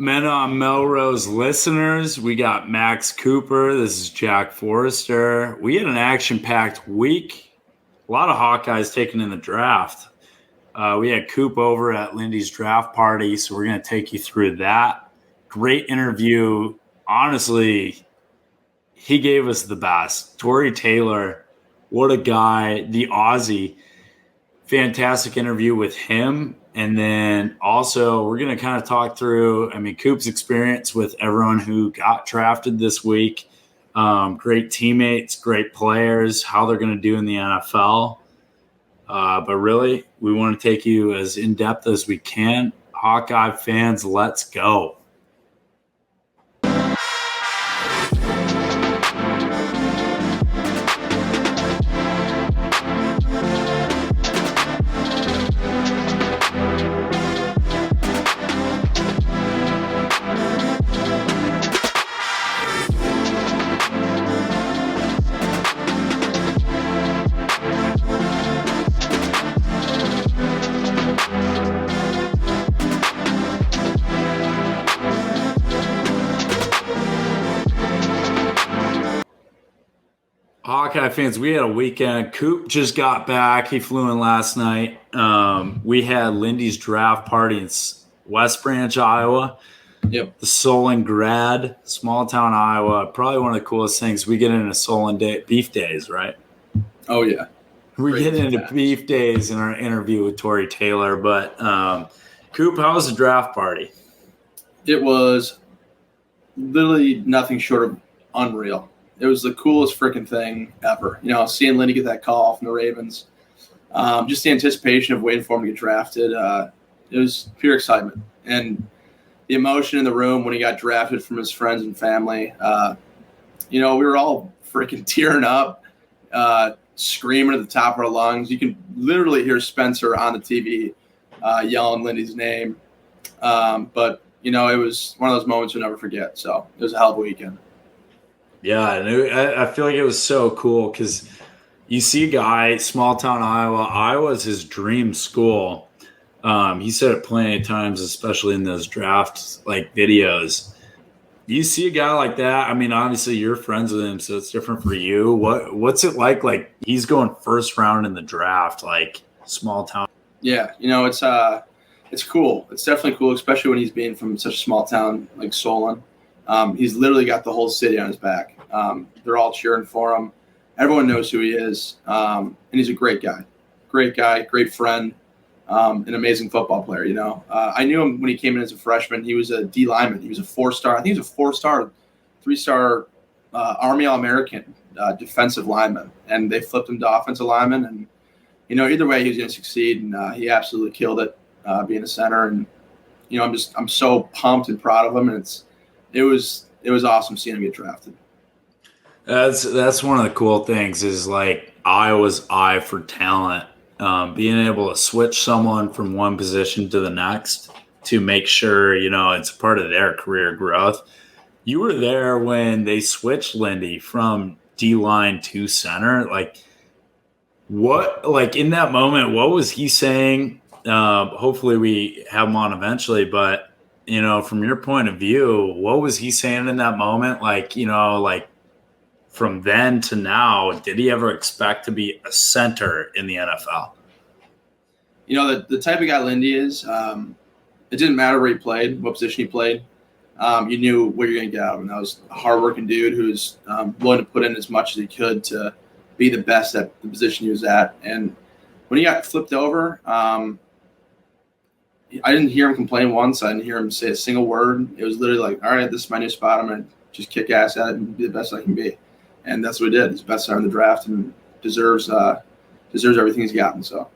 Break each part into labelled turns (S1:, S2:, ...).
S1: Men on Melrose listeners, we got Max Cooper. This is Jack Forrester. We had an action-packed week. A lot of Hawkeyes taken in the draft. We had Coop over at Lindy's draft party, so we're going to take you through that. Great interview. Honestly, he gave us the best. Tory Taylor, what a guy. The Aussie. Fantastic interview with him. And then also we're going to kind of talk through, Coop's experience with everyone who got drafted this week. Great teammates, great players, how they're going to do in the NFL. But really, we want to take you as in-depth as we can. Hawkeye fans, let's go. Hawkeye fans, we had a weekend. Coop just got back. He flew in last night. We had Lindy's draft party in West Branch, Iowa.
S2: Yep.
S1: The Solon grad, small town Iowa. Probably one of the coolest things. We get into Solon beef days, right?
S2: Oh, yeah.
S1: We get into beef days in our interview with Tory Taylor. But Coop, how was the draft party?
S2: It was literally nothing short of unreal. It was the coolest freaking thing ever. Seeing Lindy get that call from the Ravens, just the anticipation of waiting for him to get drafted. It was pure excitement. And the emotion in the room when he got drafted from his friends and family. We were all freaking tearing up, screaming at the top of our lungs. You can literally hear Spencer on the TV yelling Lindy's name. But it was one of those moments you'll never forget. So it was a hell of a weekend.
S1: Yeah, and I feel like it was so cool because you see a guy, small town Iowa. Iowa's his dream school. He said it plenty of times, especially in those draft videos. You see a guy like that. Obviously you're friends with him, so it's different for you. What's it like? Like he's going first round in the draft, like small town.
S2: Yeah, it's cool. It's definitely cool, especially when he's being from such a small town like Solon. He's literally got the whole city on his back. They're all cheering for him. Everyone knows who he is. And he's a great guy, great friend, an amazing football player. I knew him when he came in as a freshman. He was a D lineman. He was a 4-star. I think he was a 4-star, 3-star Army All-American defensive lineman. And they flipped him to offensive lineman. And, either way, he was going to succeed. And he absolutely killed it being a center. And, I'm so pumped and proud of him. And it was awesome seeing him get drafted.
S1: That's one of the cool things is Iowa's eye for talent, being able to switch someone from one position to the next to make sure it's a part of their career growth. You were there when they switched Lindy from D-line to center. What in that moment? What was he saying? Hopefully we have him on eventually, but. From your point of view, what was he saying in that moment? From then to now, did he ever expect to be a center in the NFL?
S2: The type of guy Lindy is, it didn't matter where he played, what position he played. You knew what you're going to get out of him. That was a hardworking dude who's willing to put in as much as he could to be the best at the position he was at. And when he got flipped over, I didn't hear him complain once. I didn't hear him say a single word. It was literally all right, this is my new spot. I'm going to just kick ass at it and be the best I can be. And that's what he did. He's the best center in the draft and deserves everything he's gotten. So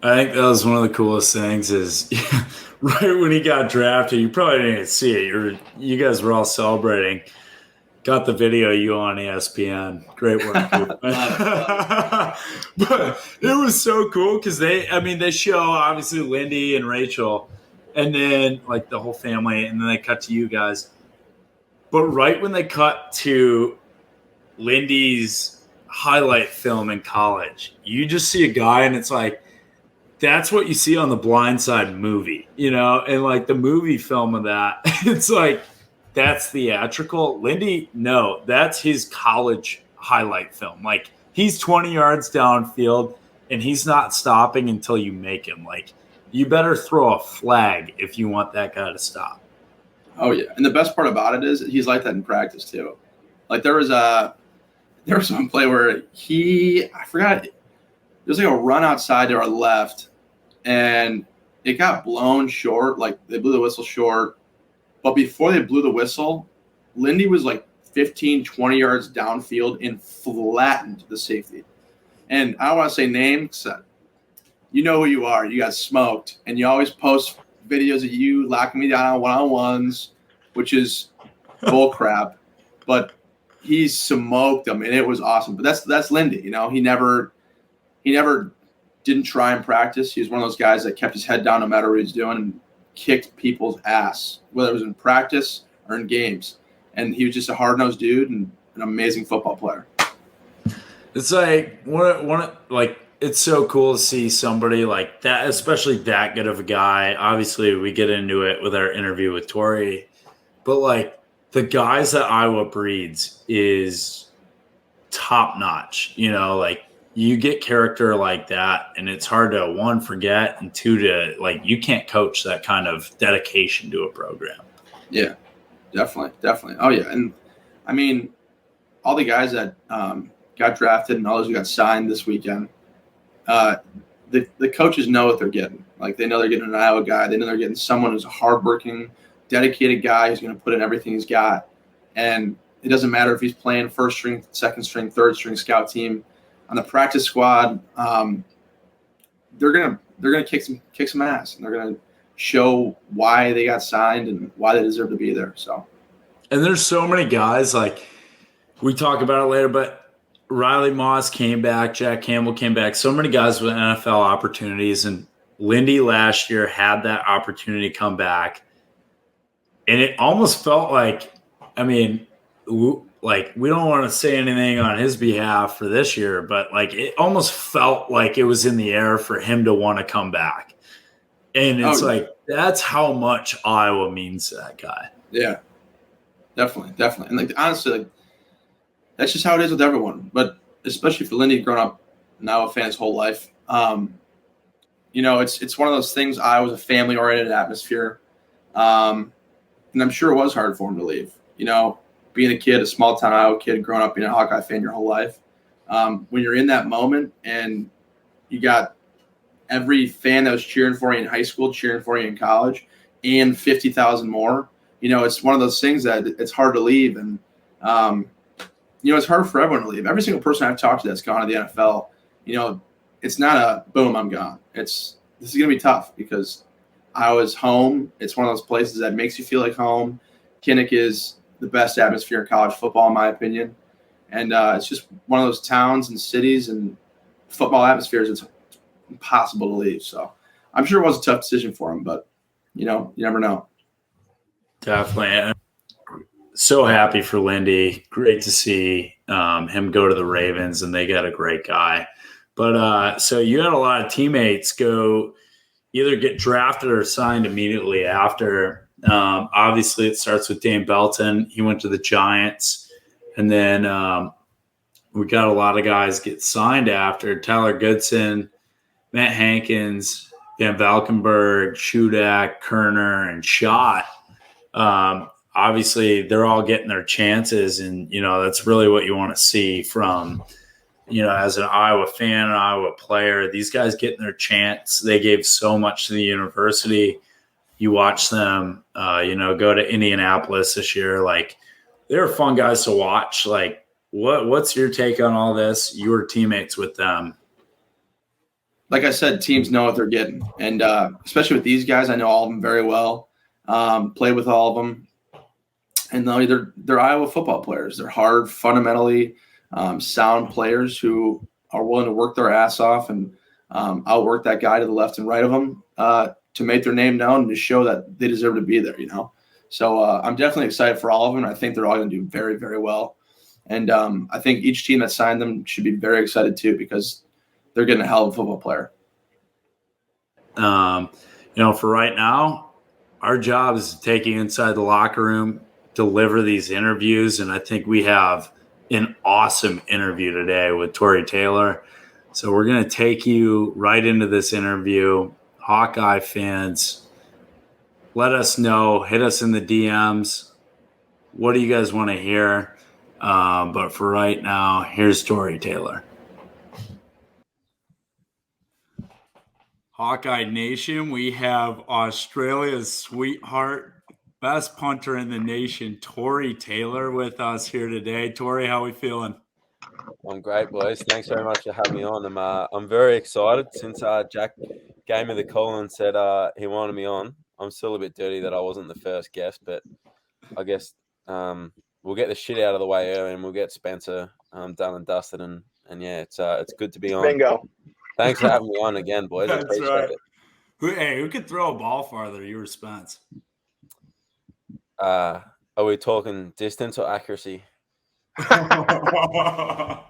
S1: I think that was one of the coolest things is right when he got drafted, you probably didn't even see it. You guys were all celebrating. Got the video you on ESPN. Great work. But it was so cool because they show obviously Lindy and Rachel and then the whole family and then they cut to you guys. But right when they cut to Lindy's highlight film in college, you just see a guy and it's that's what you see on the Blind Side movie, and like the movie film of that, it's like that's theatrical. Lindy, no, that's his college highlight film. Like he's 20 yards downfield and he's not stopping until you make him. Like you better throw a flag if you want that guy to stop.
S2: Oh yeah, and the best part about it is he's like that in practice too. Like there was one play where I forgot, there was like a run outside to our left, and it got blown short. Like they blew the whistle short, but before they blew the whistle, Lindy was like 15, 20 yards downfield and flattened the safety. And I don't want to say names. You know who you are. You got smoked, and you always post videos of you locking me down on one-on-ones, which is bull crap. But he smoked them, and it was awesome. But that's Lindy. He never didn't try and practice. He was one of those guys that kept his head down no matter what he was doing and kicked people's ass, whether it was in practice or in games. And he was just a hard-nosed dude and an amazing football player.
S1: It's like it's so cool to see somebody like that, especially that good of a guy. Obviously, we get into it with our interview with Tory, but like the guys that Iowa breeds is top notch. Like you get character like that, and it's hard to one, forget, and two, to like you can't coach that kind of dedication to a program.
S2: Yeah, definitely. Oh yeah, and I mean, all the guys that got drafted and all those who got signed this weekend, the coaches know what they're getting. Like they know they're getting an Iowa guy. They know they're getting someone who's a hardworking, dedicated guy who's going to put in everything he's got. And it doesn't matter if he's playing first string, second string, third string scout team on the practice squad. They're gonna kick some ass, and they're gonna show why they got signed and why they deserve to be there. So,
S1: and there's so many guys, like we talk about it later, but Riley Moss came back, Jack Campbell came back. So many guys with NFL opportunities, and Lindy last year had that opportunity come back, and it almost felt like, we don't want to say anything on his behalf for this year, but like it almost felt like it was in the air for him to want to come back. And it's that's how much Iowa means to that guy.
S2: Yeah, definitely. And like honestly, that's just how it is with everyone. But especially for Lindy, growing up an Iowa fan his whole life, it's one of those things. Iowa's a family-oriented atmosphere, and I'm sure it was hard for him to leave. Being a kid, a small-town Iowa kid, growing up being a Hawkeye fan your whole life, when you're in that moment and you got every fan that was cheering for you in high school, cheering for you in college, and 50,000 more, it's one of those things that it's hard to leave. And, it's hard for everyone to leave. Every single person I've talked to that's gone to the NFL, it's not a boom, I'm gone. This is going to be tough because Iowa's home. It's one of those places that makes you feel like home. Kinnick is the best atmosphere in college football, in my opinion. And it's just one of those towns and cities and football atmospheres. It's impossible to leave. So I'm sure it was a tough decision for him, but you never know.
S1: Definitely. So happy for Lindy. Great to see him go to the Ravens, and they got a great guy. But so you had a lot of teammates go either get drafted or signed immediately after. Obviously, it starts with Dane Belton. He went to the Giants. And then we got a lot of guys get signed after. Tyler Goodson, Matt Hankins, Van Valkenburg, Shudak, Kerner, and Schott. Obviously, they're all getting their chances. And, that's really what you want to see from, as an Iowa fan, an Iowa player. These guys getting their chance. They gave so much to the university. You watch them, go to Indianapolis this year. Like, they're fun guys to watch. Like, what's your take on all this? You were teammates with them.
S2: Like I said, teams know what they're getting. And especially with these guys, I know all of them very well. Play with all of them. And they're Iowa football players. They're hard, fundamentally sound players who are willing to work their ass off and outwork that guy to the left and right of them to make their name known and to show that they deserve to be there, So I'm definitely excited for all of them. I think they're all going to do very, very well. And I think each team that signed them should be very excited too because they're getting a hell of a football player.
S1: For right now, our job is to take you inside the locker room, deliver these interviews, and I think we have an awesome interview today with Tory Taylor. So we're going to take you right into this interview. Hawkeye fans, let us know. Hit us in the DMs. What do you guys want to hear? But for right now, here's Tory Taylor. Hawkeye Nation, we have Australia's sweetheart, best punter in the nation, Tory Taylor, with us here today. Tory, how we feeling?
S3: I'm great, boys. Thanks very much for having me on. I'm very excited since Jack gave me the call and said he wanted me on. I'm still a bit dirty that I wasn't the first guest, but I guess we'll get the shit out of the way early and we'll get Spencer done and dusted and yeah, it's good to be on.
S2: Bingo.
S3: Thanks for having me on again, boys.
S1: That's
S3: appreciate
S1: right.
S3: it.
S1: Who could throw a ball farther? You or Spence?
S3: Are we talking distance or accuracy?
S1: I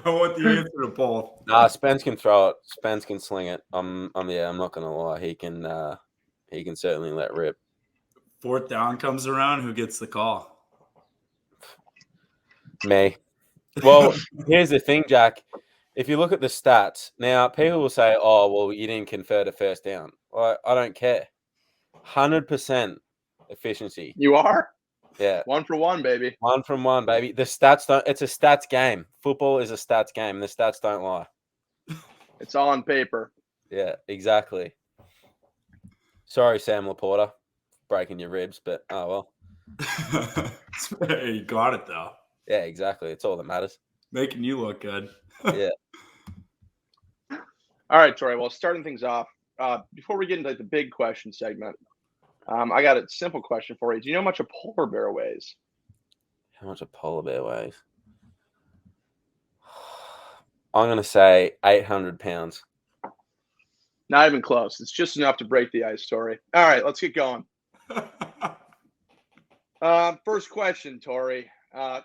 S1: want the answer to both.
S3: Spence can throw it. Spence can sling it. I'm not gonna lie. He can certainly let rip.
S1: Fourth down comes around, who gets the call?
S3: Me. Well, here's the thing, Jack. If you look at the stats, now people will say, oh, well, you didn't convert a first down. Well, I don't care. 100% efficiency.
S2: You are?
S3: Yeah.
S2: 1 for 1, baby.
S3: 1 from 1, baby. The stats don't, it's a stats game. Football is a stats game. The stats don't lie.
S2: It's all on paper.
S3: Yeah, exactly. Sorry, Sam Laporta, breaking your ribs, but oh well.
S1: You got it, though.
S3: Yeah, exactly. It's all that matters.
S1: Making you look good.
S3: Yeah.
S2: All right, Tory. Well, starting things off, before we get into the big question segment, I got a simple question for you. Do you know how much a polar bear weighs?
S3: How much a polar bear weighs? I'm going to say 800 pounds.
S2: Not even close. It's just enough to break the ice, Tory. All right, let's get going. First question, Tory.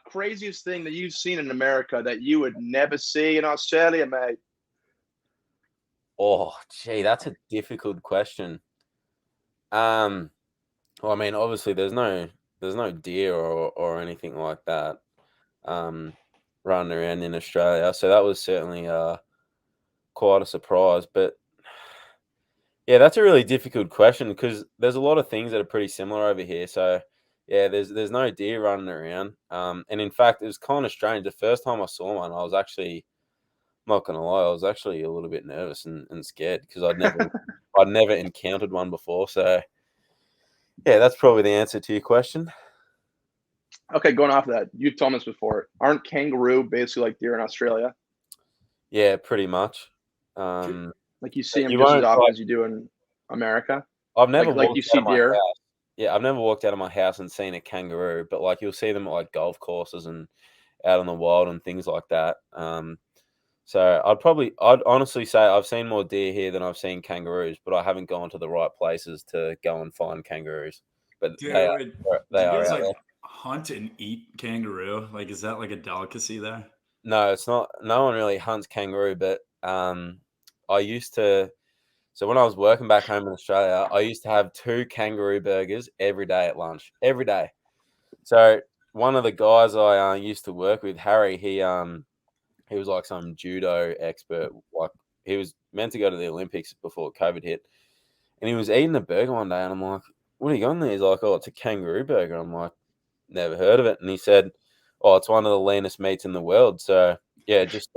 S2: Craziest thing that you've seen in America that you would never see in Australia, mate?
S3: Oh, gee, that's a difficult question. Well, I mean, obviously, there's no deer or anything like that running around in Australia, so that was certainly quite a surprise. But yeah, that's a really difficult question because there's a lot of things that are pretty similar over here. So yeah, there's no deer running around, and in fact, it was kind of strange. The first time I saw one, I was actually, not gonna lie, I was actually a little bit nervous and scared because I'd never encountered one before. So yeah, that's probably the answer to your question.
S2: Okay, going off of that, you've told me this before. Aren't kangaroo basically like deer in Australia?
S3: Yeah, pretty much.
S2: Like you see them
S3: You
S2: just as
S3: won't,
S2: often
S3: like-
S2: as you do in America?
S3: I've never
S2: Like
S3: walked
S2: you
S3: out
S2: see
S3: of my
S2: deer?
S3: house. Yeah, I've never walked out of my house and seen a kangaroo, but like you'll see them at like golf courses and out in the wild and things like that. So I'd honestly say I've seen more deer here than I've seen kangaroos, but I haven't gone to the right places to go and find kangaroos. But
S1: Dude,
S3: they
S1: do
S3: are
S1: you
S3: out
S1: guys
S3: there.
S1: hunt and eat kangaroo? Like, is that like a delicacy there?
S3: No, it's not. No one really hunts kangaroo, but I used to. So when I was working back home in Australia, I used to have 2 kangaroo burgers every day at lunch. Every day. So one of the guys I used to work with, Harry, he was like some judo expert. Like he was meant to go to the Olympics before COVID hit, and he was eating a burger one day, and I'm like, "What are you got there?" He's like, "Oh, it's a kangaroo burger." I'm like, "Never heard of it." And he said, "Oh, it's one of the leanest meats in the world." So yeah, just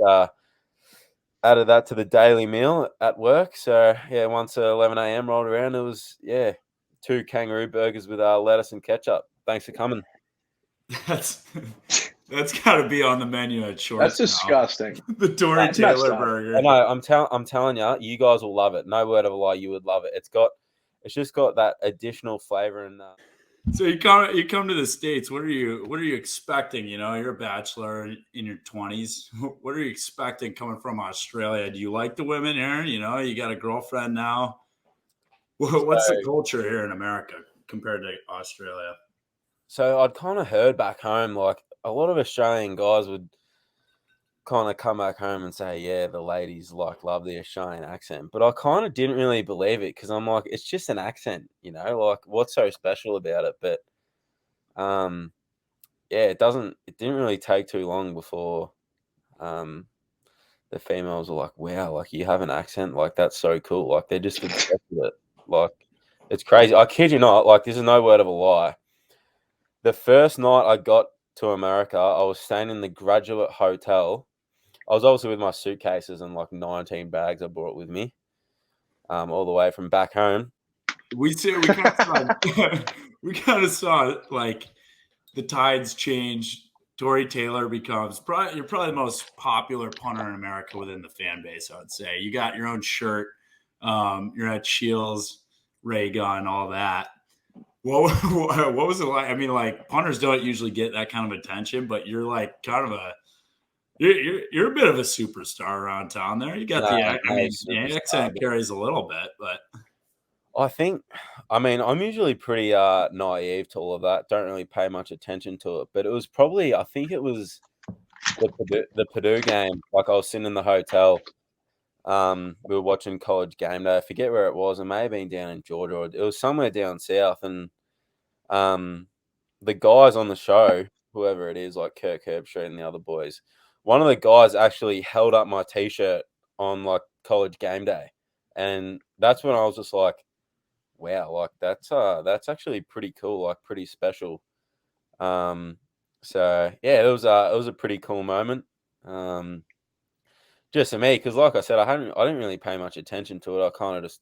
S3: added that to the daily meal at work. So yeah, once 11 a.m. rolled around, it was 2 kangaroo burgers with lettuce and ketchup. Thanks for coming.
S1: That's got to be on the menu at Shorts.
S2: That's disgusting.
S1: The Tory
S2: That's messed
S1: Taylor
S2: up.
S1: burger.
S3: I know. I'm telling you, you guys will love it. No word of a lie, you would love it. It's just got that additional flavor and.
S1: So you come to the States. What are you expecting? You know, you're a bachelor in your 20s. What are you expecting coming from Australia? Do you like the women here? You know, you got a girlfriend now. What's the culture here in America compared to Australia?
S3: So I'd kind of heard back home, like a lot of Australian guys would kind of come back home and say, yeah, the ladies like love the Australian accent, but I kind of didn't really believe it because I'm like, it's just an accent, like what's so special about it? But yeah, it didn't really take too long before the females were like, wow, like you have an accent, like that's so cool. Like they're just obsessed with it. Like it's crazy. I kid you not, like this is no word of a lie. The first night I got to America, I was staying in the Graduate Hotel. I was obviously with my suitcases and like 19 bags I brought with me, all the way from back home.
S1: We kind of saw like the tides change. Tory Taylor becomes you're probably the most popular punter in America within the fan base. I would say you got your own shirt. You're at Shields, Ray Gun, all that. What was it like? I mean, like punters don't usually get that kind of attention, but you're like kind of you're a bit of a superstar around town there. You got the accent carries a little bit, but
S3: I'm usually pretty naive to all of that. Don't really pay much attention to it, but it was probably, I think it was the Purdue game. Like I was sitting in the hotel. We were watching College Game Day. I forget where it was. It may have been down in Georgia, or it was somewhere down south. And the guys on the show, whoever it is, like Kirk Herbstreit and the other boys, one of the guys actually held up my T-shirt on like College Game Day, and that's when I was just like, wow, like that's actually pretty cool, like pretty special. So yeah, it was a pretty cool moment. Just for me, because like I said, I didn't really pay much attention to it. I kind of just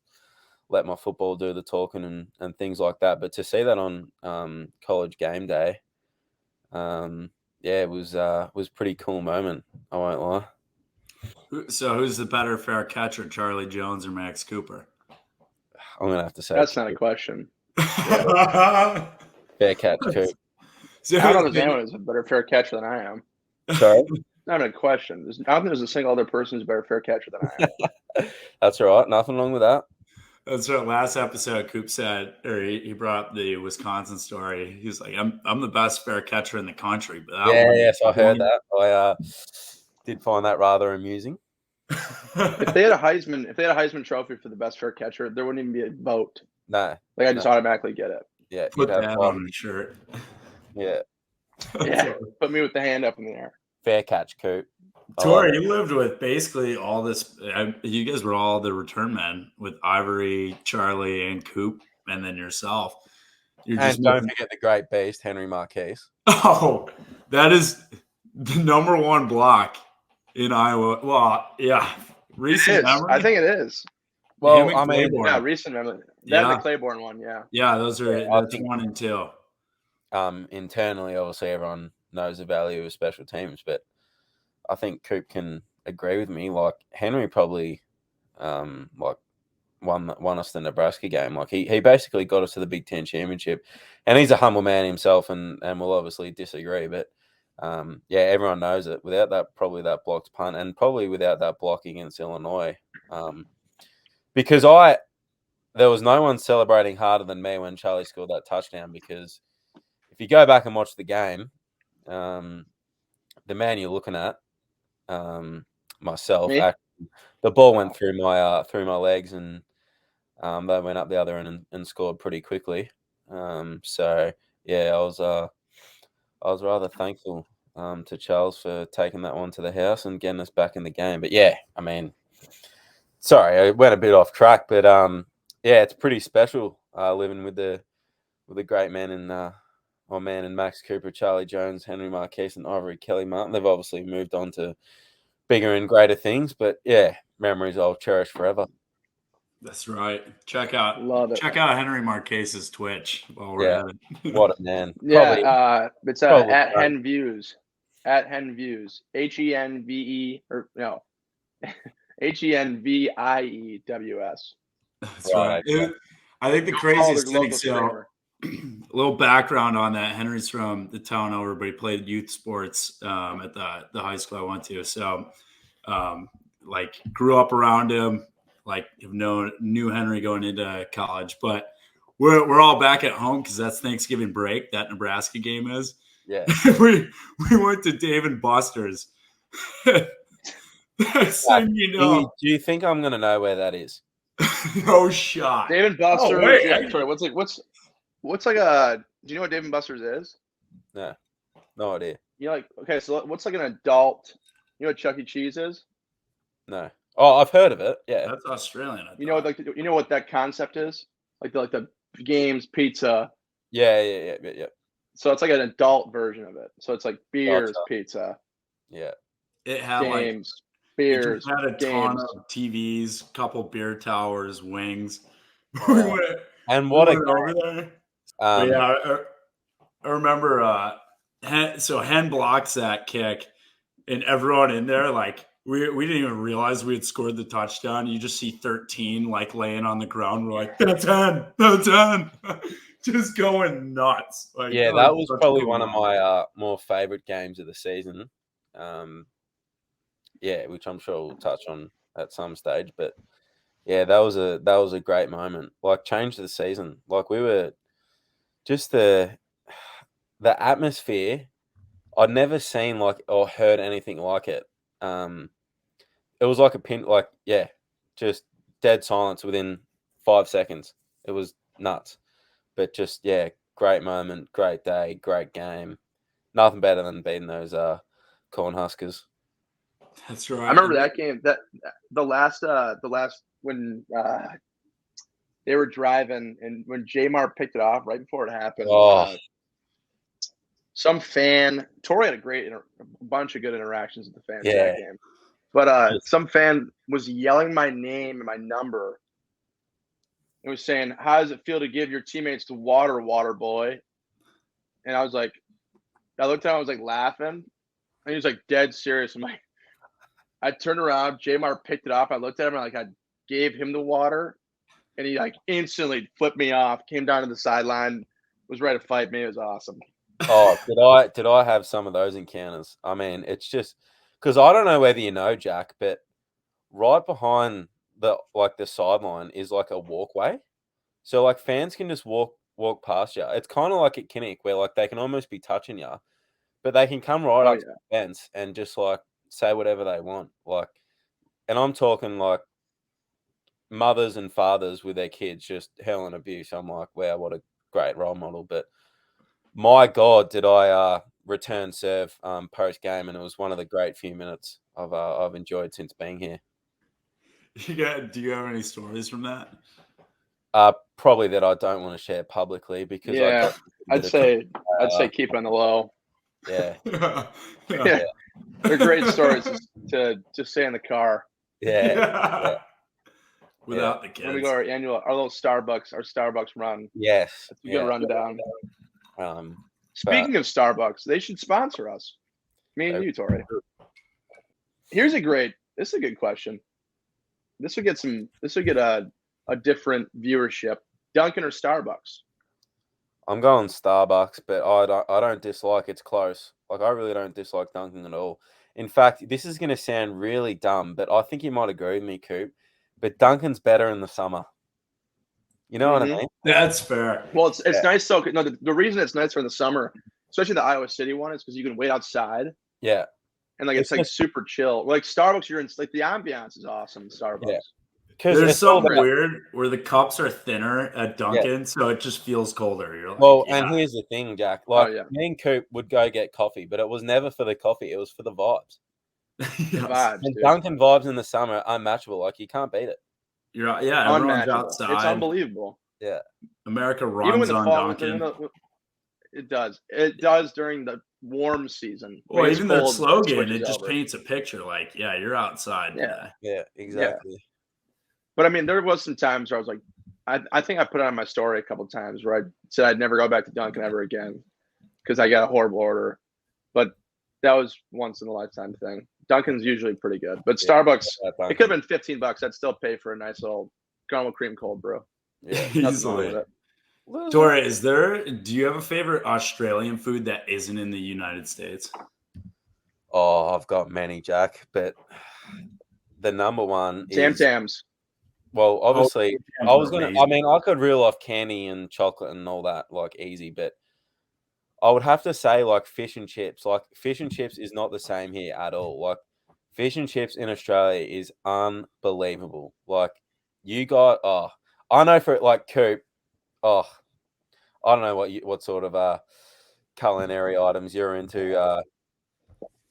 S3: let my football do the talking and things like that. But to see that on College Game Day, yeah, it was pretty cool moment. I won't lie.
S1: So who's the better fair catcher, Charlie Jones or Max Cooper?
S3: I'm gonna have to say
S2: that's not a question.
S3: Fair catch, Coop.
S2: So I don't know if there's anyone who's a better fair catcher than I am.
S3: Sorry?
S2: Not a question. I don't think there's a single other person who's a better fair catcher than I am.
S3: That's all right. Nothing wrong with that.
S1: That's what last episode Coop said, or he brought up the Wisconsin story. He was like, I'm the best fair catcher in the country. But
S3: yes, I heard that. I did find that rather amusing.
S2: If they had a Heisman Trophy for the best fair catcher, there wouldn't even be a vote.
S3: No.
S2: Like I just automatically get it.
S3: Yeah.
S1: Put that on a shirt.
S3: Yeah.
S2: Yeah. Put me with the hand up in the air.
S3: Fair catch, Coop.
S1: Tory, you lived with basically all this. You guys were all the return men with Ivory, Charlie, and Coop, and then yourself.
S3: And don't forget the great beast, Henry Marquise.
S1: Oh, that is the number one block in Iowa. Well, yeah. Recent memory?
S2: I think it is.
S3: Well, I mean,
S2: yeah, recent memory. That's the Claiborne one, yeah.
S1: Yeah, those are that's 1 and 2.
S3: Internally, obviously, everyone knows the value of special teams, but I think Coop can agree with me. Like Henry probably, like won us the Nebraska game. Like he basically got us to the Big Ten championship, and he's a humble man himself, and will obviously disagree. But yeah, everyone knows it. Without that, probably that blocked punt, and probably without that block against Illinois, because there was no one celebrating harder than me when Charlie scored that touchdown. Because if you go back and watch the game, the man you're looking at, myself, actually, the ball went through my legs, and they went up the other end and scored pretty quickly. So yeah, I was rather thankful to Charles for taking that one to the house and getting us back in the game. But yeah, I mean, sorry, I went a bit off track, but yeah, it's pretty special living with the great men in my man and Max Cooper, Charlie Jones, Henry Marquise, and Ivory Kelly Martin. They've obviously moved on to bigger and greater things, but yeah, memories I'll cherish forever.
S1: That's right. Check out Henry Marquese's Twitch while we're at it.
S3: What a man.
S2: Yeah, it's at Hen Views. At Hen Views. HENVE or no. HENVIEWS.
S1: That's right. I think the craziest thing, so a little background on that. Henry's from the town over, but he played youth sports at the high school I went to. So like grew up around him, like knew Henry going into college, but we're all back at home because that's Thanksgiving break. That Nebraska game is.
S3: Yeah.
S1: we went to Dave and Buster's Next
S3: Jack,
S1: thing you
S3: do
S1: know,
S3: you think I'm gonna know where that is?
S1: no shot.
S4: Dave and
S1: Oh,
S4: Buster's.
S1: wait,
S4: yeah,
S1: I-
S4: sorry. What's like a? Do you know what Dave and Buster's is?
S3: No, no idea.
S4: You know, like okay, so what's like an adult? You know what Chuck E. Cheese is?
S3: No. Oh, I've heard of it. Yeah.
S1: That's Australian. I
S4: You know what
S1: thought.
S4: you know what that concept is? Like the games, pizza.
S3: Yeah.
S4: So it's like an adult version of it. So it's like beers,
S3: Gotcha.
S4: pizza,
S3: Yeah.
S1: It had like
S4: games,
S1: it
S4: beers,
S1: just had a ton
S4: games.
S1: of TVs, couple beer towers, wings.
S3: Oh. And what
S1: we
S3: a
S1: went over there. But
S3: um
S1: yeah, I remember. So Hen blocks that kick, and everyone in there like we didn't even realize we had scored the touchdown. You just see 13 like laying on the ground. We're like, that's Hen, just going nuts. Like,
S3: yeah, that was
S1: such a
S3: probably
S1: cool
S3: one of
S1: moment.
S3: my more favorite games of the season. Yeah, which I'm sure we'll touch on at some stage. But yeah, that was a great moment. Like changed the season. Like we were just the atmosphere. I'd never seen like or heard anything like it. It was like a pin, like yeah, just dead silence within 5 seconds. It was nuts, but just yeah, great moment, great day, great game. Nothing better than beating those Cornhuskers.
S1: That's right.
S4: I remember that game. That the last when they were driving and when Jamar picked it off right before it happened.
S3: Oh,
S4: Some fan, Tory had a bunch of good interactions with the fans
S3: yeah.
S4: that game. But some fan was yelling my name and my number. It was saying, "How does it feel to give your teammates the water boy?" And I was like, I looked at him, I was like laughing, and he was like dead serious. I'm like, I turned around, Jamar picked it up. I looked at him and like I gave him the water, and he like instantly flipped me off, came down to the sideline, was ready to fight me. It was awesome.
S3: Oh, did I have some of those encounters? I mean, it's just because I don't know whether you know, Jack, but right behind the sideline is like a walkway, so like fans can just walk past you. It's kind of like at Kinnick where like they can almost be touching you, but they can come right
S4: Oh,
S3: up to the fence and just like say whatever they want. Like, and I'm talking like mothers and fathers with their kids just hell and abuse. I'm like, wow, what a great role model. But my God, did I return serve post game, and it was one of the great few minutes I've enjoyed since being here.
S1: Do you have any stories from that?
S3: Probably that I don't want to share publicly because
S4: Yeah, I'd say keep it on the low.
S3: Yeah.
S4: Yeah. They're great stories to just say in the car.
S3: Yeah.
S1: Without the
S4: When
S1: kids.
S4: we go our little Starbucks run.
S3: Yes.
S4: That's a good rundown.
S3: But
S4: Speaking of Starbucks, they should sponsor us. Me and you, Tory. This is a good question. This would get a different viewership. Dunkin' or Starbucks?
S3: I'm going Starbucks, but I don't dislike it's close. Like I really don't dislike Dunkin' at all. In fact, this is going to sound really dumb, but I think you might agree with me, Coop. But Dunkin's better in the summer. You know what I mean?
S1: That's fair.
S4: Well, it's nice. So no, the reason it's nicer in the summer, especially the Iowa City one, is because you can wait outside.
S3: Yeah.
S4: And like it's like super chill. Like Starbucks, you're in like the ambiance is awesome in Starbucks.
S3: Yeah.
S1: There's something weird where the cups are thinner at Dunkin',
S3: Yeah.
S1: so it just feels colder. You're like,
S3: well, and here's the thing, Jack. Like me and Coop would go get coffee, but it was never for the coffee. It was for the vibes.
S4: The vibes,
S3: and
S4: dude.
S3: Dunkin' vibes in the summer are unmatchable. Like you can't beat it.
S1: Everyone's outside.
S4: It's unbelievable.
S3: Yeah.
S1: America runs
S4: Even when the
S1: on
S4: fall,
S1: Dunkin'.
S4: it does. It does during the warm season.
S1: Well, even their slogan, it just paints a picture like, yeah, you're outside today.
S3: Yeah, exactly.
S4: Yeah. But I mean, there was some times where I was like, I think I put it on my story a couple of times where I said I'd never go back to Dunkin' ever again because I got a horrible order. But that was once in a lifetime thing. Dunkin's usually pretty good, but Starbucks, it could have been $15. I'd still pay for a nice little caramel cream cold brew.
S3: Yeah,
S1: easily. Tory, do you have a favorite Australian food that isn't in the United States?
S3: Oh, I've got many, Jack, but the number one
S4: Tam
S3: is
S4: Tams.
S3: Well, obviously, I could reel off candy and chocolate and all that like easy, but I would have to say like fish and chips. Like fish and chips is not the same here at all. Like fish and chips in Australia is unbelievable. Like you got I know for like Coop. Oh, I don't know what sort of culinary items you're into,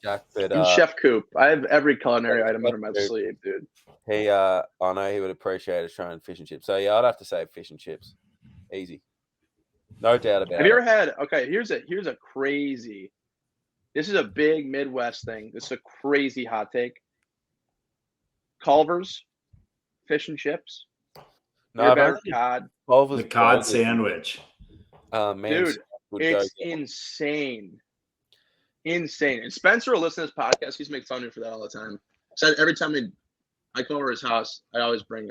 S3: Jack, but
S4: And Chef Coop. I have every culinary item
S3: Chef
S4: under my
S3: Coop.
S4: sleeve, dude.
S3: I know he would appreciate Australian fish and chips. So yeah, I'd have to say fish and chips, easy, no doubt about
S4: Have you
S3: it.
S4: ever had? Okay, here's a crazy. This is a big Midwest thing. This is a crazy hot take. Culver's fish and chips.
S3: No,
S4: You're
S3: I've
S4: better
S3: only
S4: cod.
S3: Culver's
S1: The cod
S3: burgers.
S1: sandwich.
S3: Man,
S4: Dude,
S3: would
S4: it's
S3: go down.
S4: insane. Insane. And Spencer will listen to this podcast. He's making fun of me for that all the time. So every time I come over to his house, I always bring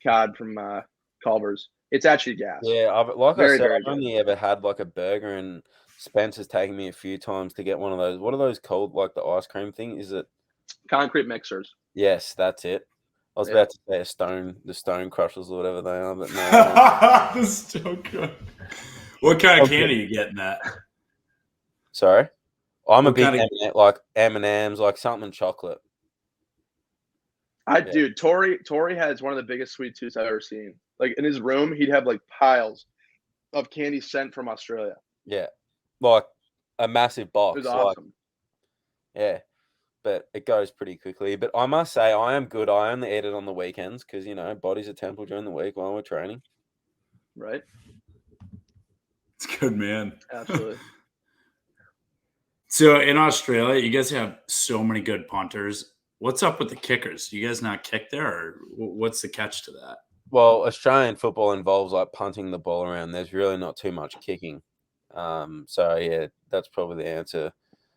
S4: cod from Culver's. It's actually gas.
S3: Yeah, like
S4: Very,
S3: I said,
S4: very
S3: I've
S4: good.
S3: only ever had like a burger, and Spencer's taken me a few times to get one of those. What are those called? Like the ice cream thing? Is it?
S4: Concrete mixers.
S3: Yes, that's it. I was
S4: Yeah.
S3: about to say the stone crushers or whatever they are, but no.
S1: That's so good. What kind of candy are you getting at?
S3: Sorry, I'm a
S1: What
S3: big
S1: kind of-
S3: M&M, like M&Ms, like something chocolate.
S4: Dude, Tory has one of the biggest sweet tooths I've ever seen. Like in his room, he'd have like piles of candy sent from Australia.
S3: Yeah, like a massive
S4: It
S3: box.
S4: was awesome.
S3: Yeah, but it goes pretty quickly. But I must say, I am good. I only eat it on the weekends because body's a temple during the week while we're training.
S4: Right?
S1: It's good, man.
S4: Absolutely.
S1: So in Australia, you guys have so many good punters. What's up with the kickers? Do you guys not kick there, or what's the catch to that?
S3: Well, Australian football involves like punting the ball around. There's really not too much kicking. So yeah, that's probably the answer.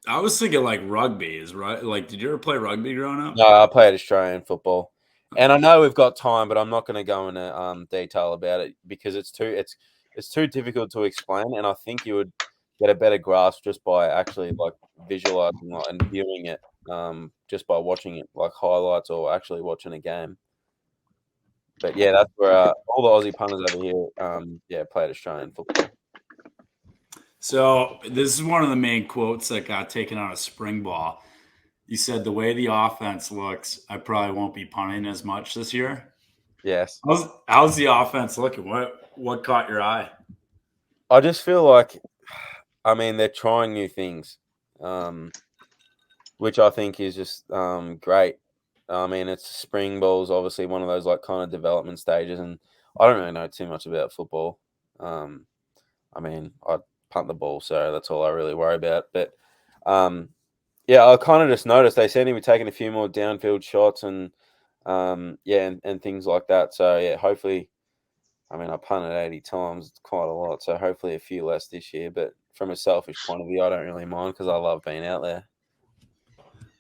S1: I was thinking like rugby is right. Like, did you ever play rugby growing up?
S3: No, I played Australian football, and I know we've got time, but I'm not going to go into detail about it because it's too difficult to explain, and I think you would get a better grasp just by actually like visualizing it and viewing it, just by watching it like highlights or actually watching a game. But yeah, that's where all the Aussie punters over here, played Australian football.
S1: So this is one of the main quotes that got taken out of spring ball. You said the way the offense looks, I probably won't be punting as much this year.
S3: Yes.
S1: How's the offense looking? What caught your eye?
S3: I just feel like, they're trying new things, which I think is just great. It's spring ball's obviously one of those like kind of development stages, and I don't really know too much about football. I punt the ball, so that's all I really worry about. But I kind of just noticed they seem to be taking a few more downfield shots and things like that. So yeah, hopefully, I punted 80 times, it's quite a lot. So hopefully a few less this year. But from a selfish point of view, I don't really mind because I love being out there.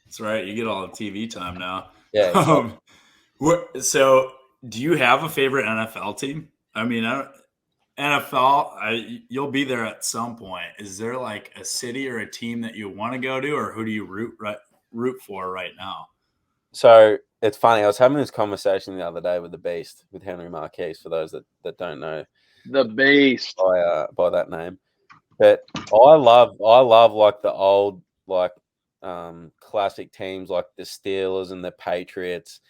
S1: That's right. You get all the TV time now.
S3: Yeah. Exactly.
S1: So do you have a favorite NFL team? NFL, you'll be there at some point. Is there like a city or a team that you want to go to, or who do you root for right now?
S3: So it's funny. I was having this conversation the other day with the Beast, with Henry Marquise, for those that don't know
S4: The Beast.
S3: by that name. But I love like the old like classic teams like the Steelers and the Patriots,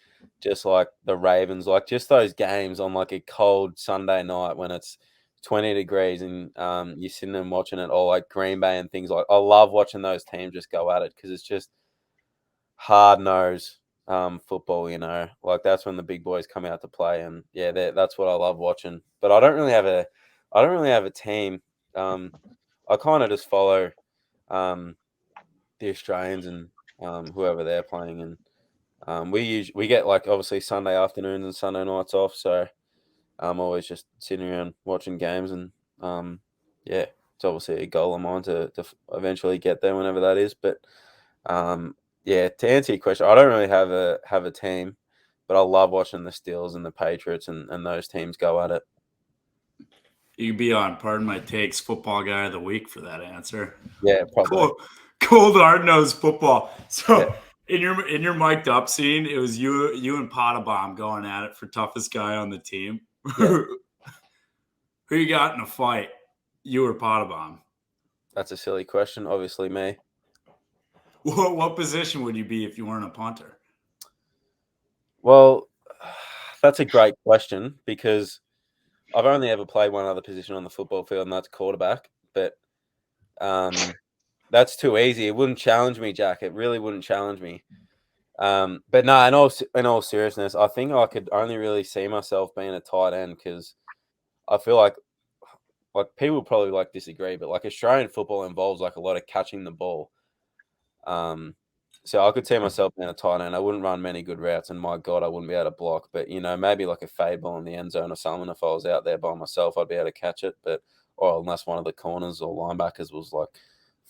S3: just like the Ravens, like just those games on like a cold Sunday night when it's 20 degrees and you're sitting and watching it all, like Green Bay and things like. I love watching those teams just go at it because it's just hard nosed football, like that's when the big boys come out to play, and yeah, that's what I love watching. But I don't really have a team. I kind of just follow the Australians and whoever they're playing, and we get like obviously Sunday afternoons and Sunday nights off, so I'm always just sitting around watching games, and it's obviously a goal of mine to eventually get there whenever that is. But to answer your question, I don't really have a team, but I love watching the Steelers and the Patriots and those teams go at it.
S1: You could be on Pardon My Takes Football Guy of the Week for that answer.
S3: Yeah, probably.
S1: Cold hard-nosed football. So in your mic'd up scene, it was you and Pottabomb going at it for toughest guy on the team.
S3: Yeah.
S1: Who you got in a fight? You or Potabom?
S3: That's a silly question. Obviously, me.
S1: What position would you be if you weren't a punter?
S3: Well, that's a great question because I've only ever played one other position on the football field, and that's quarterback. But that's too easy. It wouldn't challenge me, Jack. It really wouldn't challenge me. But no, in all seriousness, I think I could only really see myself being a tight end because I feel like people probably like disagree, but like Australian football involves like a lot of catching the ball. So I could see myself being a tight end. I wouldn't run many good routes, and my God, I wouldn't be able to block. But maybe like a fade ball in the end zone or something. If I was out there by myself, I'd be able to catch it. Or unless one of the corners or linebackers was like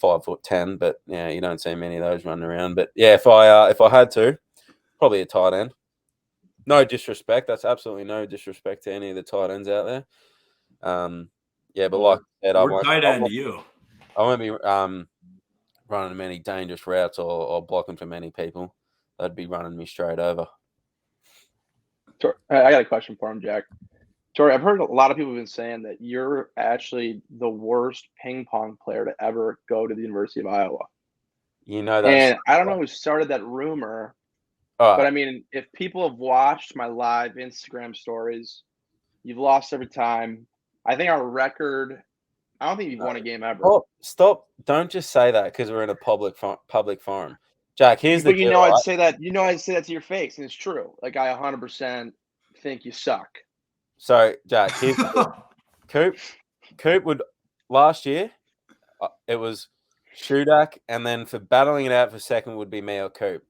S3: 5'10". But yeah, you don't see many of those running around. But yeah, if I had to, probably a tight end. No disrespect. That's absolutely no disrespect to any of the tight ends out there. Yeah, but like I said,
S1: We're tight end to you.
S3: I won't be running many dangerous routes or blocking for many people. They'd be running me straight over.
S4: I got a question for him, Jack. Tory, I've heard a lot of people have been saying that you're actually the worst ping pong player to ever go to the University of Iowa. And I don't know who started that rumor, but I mean, if people have watched my live Instagram stories, you've lost every time. I think our record, I don't think you've won a game ever.
S3: Oh, stop. Don't just say that because we're in a public forum. Jack, here's the deal.
S4: I'd say that to your face, and it's true. Like, I 100% think you suck.
S3: So, Jack, here's the deal. Coop would, last year, it was Shudak, and then for battling it out for second would be me or Coop.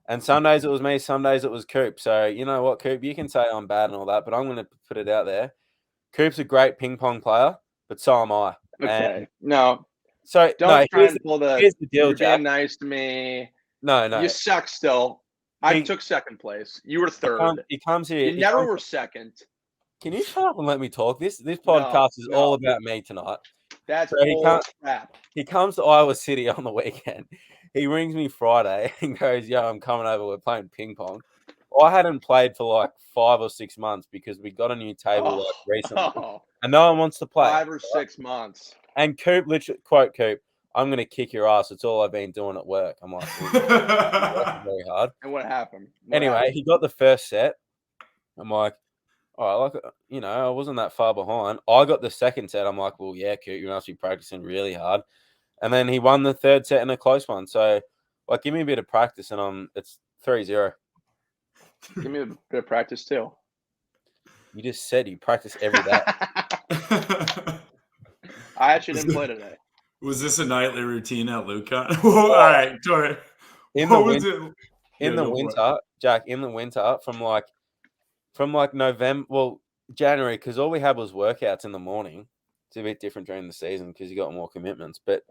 S3: And some days it was me, some days it was Coop. So, you know what, Coop, you can say I'm bad and all that, but I'm going to put it out there. Coop's a great ping pong player, but so am I.
S4: Okay.
S3: And
S4: no.
S3: So,
S4: don't try and pull
S3: here's the deal,
S4: you're
S3: Jack.
S4: being nice to me.
S3: No.
S4: You suck still. I took second place. You were third.
S3: He comes here.
S4: You never were second.
S3: Can you shut up and let me talk? This podcast is all about me tonight.
S4: That's crap.
S3: He comes to Iowa City on the weekend. He rings me Friday and goes, "Yo, I'm coming over. We're playing ping pong." I hadn't played for like 5 or 6 months because we got a new table recently, and no one wants to play.
S4: 5 or 6 months.
S3: And Coop, literally, quote Coop, "I'm going to kick your ass. It's all I've been doing at work." I'm like, very hard.
S4: And what happened?
S3: He got the first set. I'm like, all right, I wasn't that far behind. I got the second set. I'm like, well, yeah, Coop, you must be practicing really hard. And then he won the third set in a close one. So, like, give me a bit of practice, and it's 3-0.
S4: Give me a bit of practice too.
S3: You just said you practice every day.
S4: I actually didn't play today.
S1: Was this a nightly routine at LukeCon? All right, Tory.
S3: In the winter, Jack, from November, January, because all we had was workouts in the morning. It's a bit different during the season because you got more commitments. But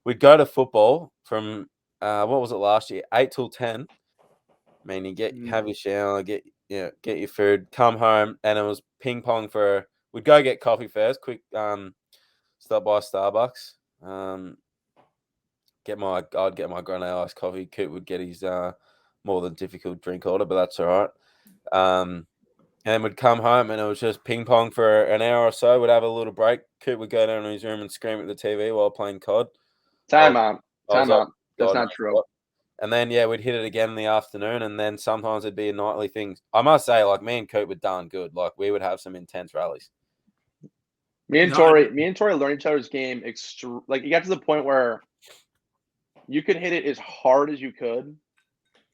S3: we'd go to football from what was it last year, 8 till 10. I mean, you have your shower, get your food, come home, and it was ping pong we'd go get coffee first, quick stop by Starbucks. I'd get my grande iced coffee. Coop would get his more than difficult drink order, but that's all right. And we'd come home and it was just ping pong for an hour or so. We'd have a little break. Coop would go down to his room and scream at the TV while playing COD.
S4: Time out. That's not true.
S3: And then, we'd hit it again in the afternoon, and then sometimes it'd be a nightly thing. I must say, like, me and Coop were darn good. Like, we would have some intense rallies.
S4: Me and Tory learned each other's game. Like, you got to the point where you could hit it as hard as you could,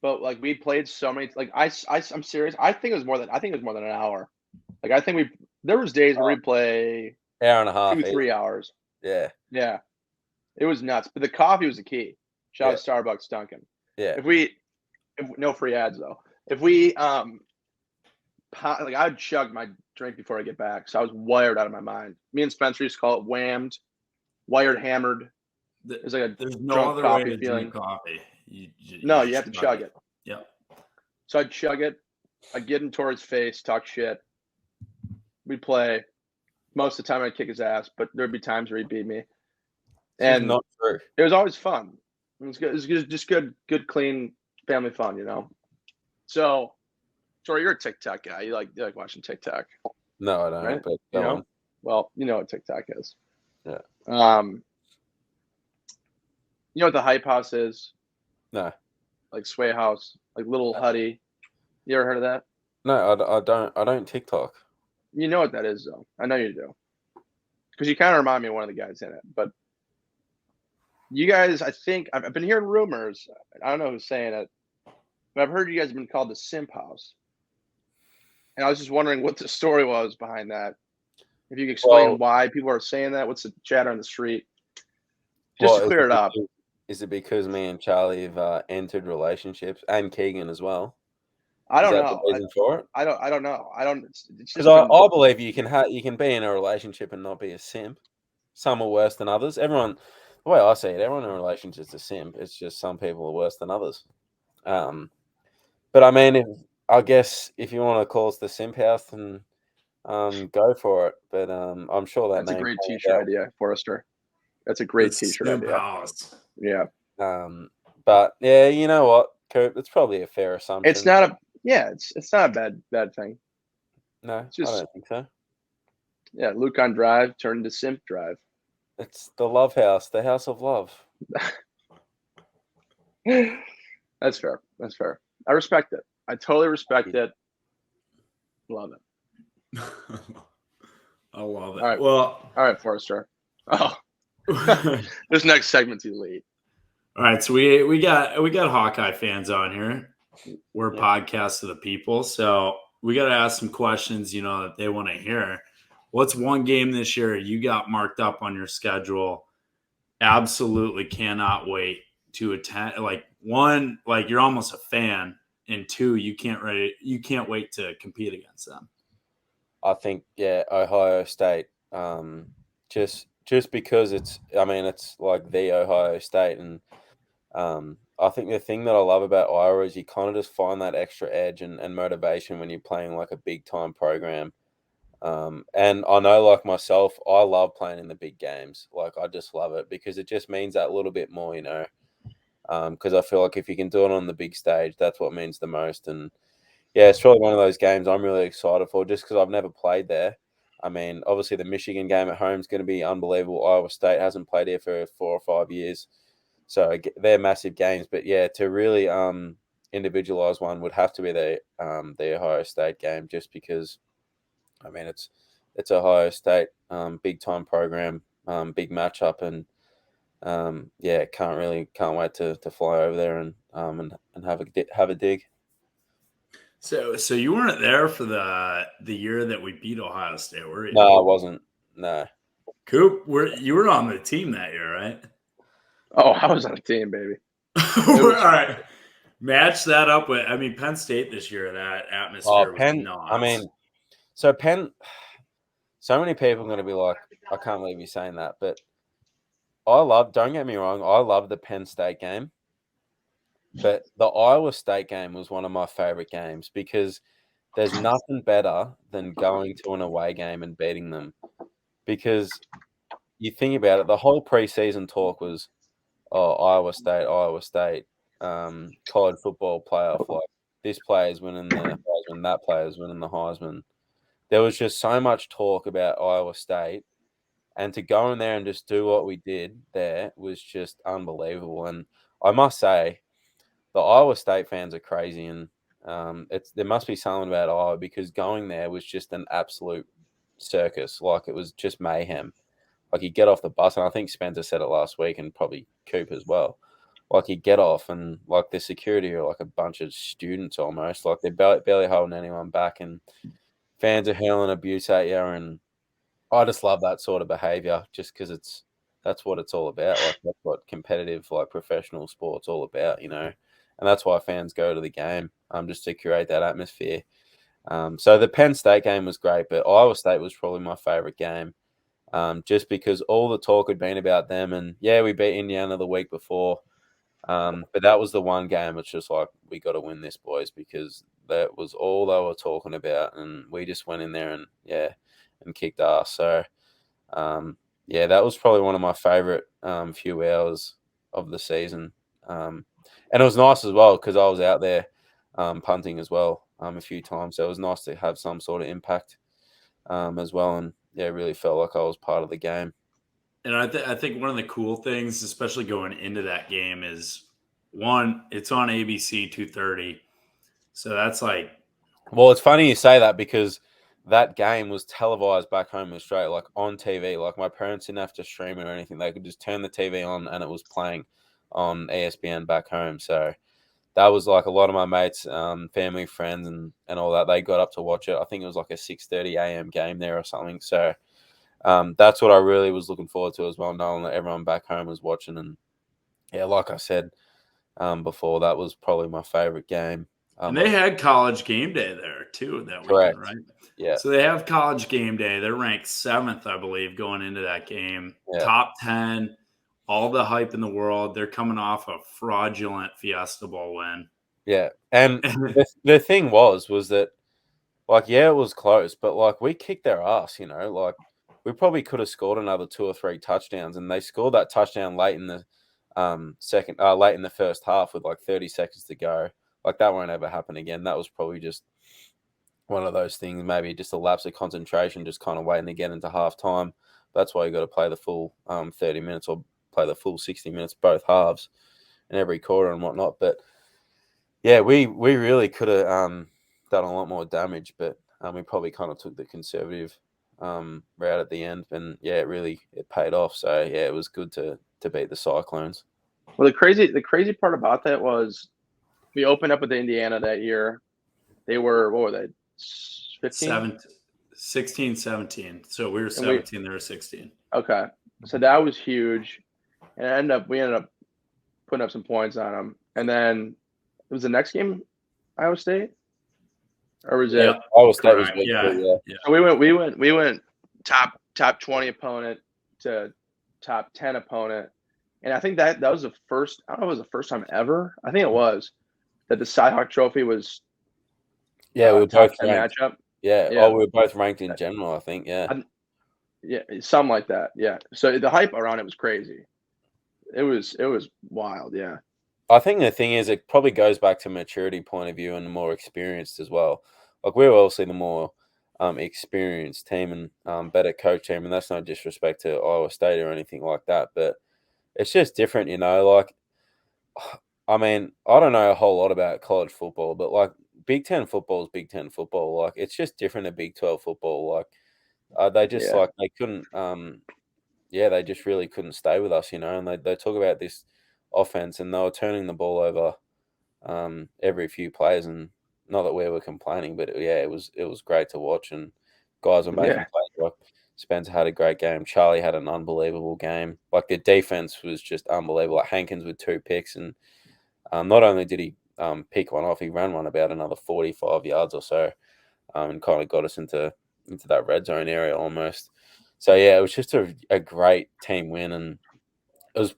S4: but like we played so many. Like, I'm serious. I think it was more than an hour. Like, I think there was days where we play
S3: hour and a half,
S4: 2-3 hours.
S3: Yeah.
S4: It was nuts. But the coffee was the key. Shout out Starbucks, Duncan.
S3: Yeah.
S4: If no free ads though. If we I would chug my drink before I get back, so I was wired out of my mind. Me and Spencer used to call it whammed, wired, hammered. There's
S1: no other way to drink coffee. You
S4: have to chug it.
S1: Yeah.
S4: So I'd chug it. I'd get in Tory's face, talk shit. We'd play. Most of the time I'd kick his ass, but there'd be times where he'd beat me. And
S3: not true.
S4: It was always fun. It was good. It was just good, clean family fun, So, Tory, you're a TikTok guy. You like watching TikTok?
S3: No, I don't.
S4: Right?
S3: But go on.
S4: Well, you know what TikTok is.
S3: Yeah.
S4: You know what the Hype House is?
S3: No.
S4: Like Sway House, like Little Huddy. You ever heard of that?
S3: No, I don't. I don't TikTok.
S4: You know what that is, though. I know you do. Because you kind of remind me of one of the guys in it. But you guys, I think, I've been hearing rumors. I don't know who's saying it. But I've heard you guys have been called the Simp House. And I was just wondering what the story was behind that. If you could explain why people are saying that, what's the chatter on the street? Just to clear it up.
S3: Is it because me and Charlie have entered relationships, and Keegan as well?
S4: I don't know.
S3: Is that the reason for it?
S4: I don't know. I don't.
S3: Because I believe you can be in a relationship and not be a simp. Some are worse than others. Everyone, the way I see it, everyone in a relationship is a simp. It's just some people are worse than others. But I mean, I guess if you want to call us the Simp House, then go for it. But I'm sure
S4: that's a great T-shirt idea, Forrester. That's a great T-shirt idea.
S1: House.
S4: Yeah.
S3: But yeah, you know what, Coop? It's probably a fair assumption.
S4: It's not a it's not a bad thing.
S3: No, I don't think so.
S4: Yeah, Lucan Drive turned to Simp Drive.
S3: It's the Love House, the House of Love.
S4: That's fair. That's fair. I respect it. I totally respect it. Love it.
S1: I love it.
S4: All right.
S1: Well,
S4: all right, Forrester. Oh, this nenext segment's elite.
S1: All right, so we got Hawkeye fans on here. We're a podcast of the people, so we got to ask some questions, that they want to hear. What's one game this year you got marked up on your schedule? Absolutely cannot wait to attend. Like one, like you're almost a fan, and two, you can't wait to compete against them.
S3: I think Ohio State. Just because it's like the Ohio State, and I think the thing that I love about Iowa is you kind of just find that extra edge and motivation when you're playing like a big time program. And I know, like myself, I love playing in the big games. Like I just love it because it just means that little bit more, because I feel like if you can do it on the big stage, that's what means the most. And yeah, it's probably one of those games I'm really excited for just because I've never played there. I mean, obviously the Michigan game at home is going to be unbelievable. Iowa State hasn't played here for 4 or 5 years. So they're massive games. But yeah, to really individualize one would have to be the Ohio State game just because, I mean, it's Ohio State, big time program, big matchup. And can't wait to fly over there and have a dig.
S1: So you weren't there for the year that we beat Ohio State, were you?
S3: No, I wasn't. No.
S1: Coop, you were on the team that year, right?
S4: Oh, I was on the team, baby.
S1: All right. Match that up with, Penn State this year, that atmosphere was nuts.
S3: I mean, so Penn, so many people are going to be like, I can't believe you're saying that, but don't get me wrong, I love the Penn State game. But the Iowa State game was one of my favorite games because there's nothing better than going to an away game and beating them. Because you think about it, the whole preseason talk was, Iowa State, college football playoff. Like this player's winning the Heisman, that player's winning the Heisman. There was just so much talk about Iowa State. And to go in there and just do what we did there was just unbelievable. And I must say, the Iowa State fans are crazy, and there must be something about Iowa because going there was just an absolute circus. Like it was just mayhem. Like you get off the bus, and I think Spencer said it last week, and probably Coop as well. Like you get off, and like the security are like a bunch of students almost. Like they're barely holding anyone back, and fans are hurling abuse at you. And I just love that sort of behavior, just because that's what it's all about. Like that's what competitive, like professional sports all about, And that's why fans go to the game, just to create that atmosphere. So the Penn State game was great, but Iowa State was probably my favorite game, just because all the talk had been about them. And yeah, we beat Indiana the week before, but that was the one game. It's just like we got to win this, boys, because that was all they were talking about, and we just went in there and kicked ass. So that was probably one of my favorite few hours of the season. And it was nice as well because I was out there punting as well a few times. So it was nice to have some sort of impact as well. And yeah, it really felt like I was part of the game.
S1: And I think one of the cool things, especially going into that game, is one, it's on ABC 2:30, so that's like
S3: Well, it's funny you say that because that game was televised back home in Australia, like on TV. Like my parents didn't have to stream it or anything; they could just turn the TV on and it was playing on ESPN back home. So that was like a lot of my mates, family, friends, and all that. They got up to watch it. I think it was like a 6:30 a.m. game there or something. So that's what I really was looking forward to as well, knowing that everyone back home was watching. And yeah, like I said before, that was probably my favorite game.
S1: and they had College Game Day there too that weekend,
S3: Correct.
S1: right?
S3: Yeah.
S1: So they have College Game Day. They're ranked 7th, I believe, going into that game.
S3: Yeah.
S1: Top 10, all the hype in the world. They're coming off a fraudulent Fiesta Bowl win.
S3: Yeah. And the thing was that, like, yeah, it was close, but, like, we kicked their ass, you know? Like, we probably could have scored another 2 or 3 touchdowns, and they scored that touchdown late in the late in the first half with, like, 30 seconds to go. Like, that won't ever happen again. That was probably just one of those things, maybe just a lapse of concentration, just kind of waiting to get into halftime. That's why you got to play the full 30 minutes or play the full 60 minutes, both halves, and every quarter and whatnot. But yeah, we really could have done a lot more damage, but we probably kind of took the conservative route at the end, and yeah, it paid off. So yeah, it was good to beat the Cyclones.
S4: Well, the crazy part about that was we opened up with Indiana that year. They were, what were they, 15?
S1: 16, 17. So we were 17, they were 16.
S4: Okay. So that was huge. And we ended up putting up some points on them. And then it was the next game, Iowa State? Or was it?
S3: Iowa State was
S1: big.
S3: Yeah.
S4: So we went top 20 opponent to top 10 opponent. And I think that was the first, I don't know if it was the first time ever. I think it was that the Cyhawk Trophy was
S3: we were both ranked.
S4: Matchup.
S3: Yeah.
S4: Yeah.
S3: Oh, we were both ranked in general, I think. Yeah.
S4: Yeah, something like that. Yeah. So the hype around it was crazy. It was wild. Yeah.
S3: I think the thing is, it probably goes back to maturity point of view and more experienced as well. Like we're obviously the more experienced team and better coach team, and that's no disrespect to Iowa State or anything like that, but it's just different, you know. Like, I mean, I don't know a whole lot about college football, but like Big Ten football is Big Ten football. Like it's just different than Big 12 football. Like they just like they couldn't. They just really couldn't stay with us, you know. And they talk about this offense, and they were turning the ball over every few plays, and not that we were complaining, but it was great to watch, and guys were making plays. Like Spencer had a great game. Charlie had an unbelievable game. Like the defense was just unbelievable. Like Hankins with 2 picks, and not only did he pick one off, he ran one about another 45 yards or so, and kind of got us into that red zone area almost. So yeah, it was just a great team win, and it was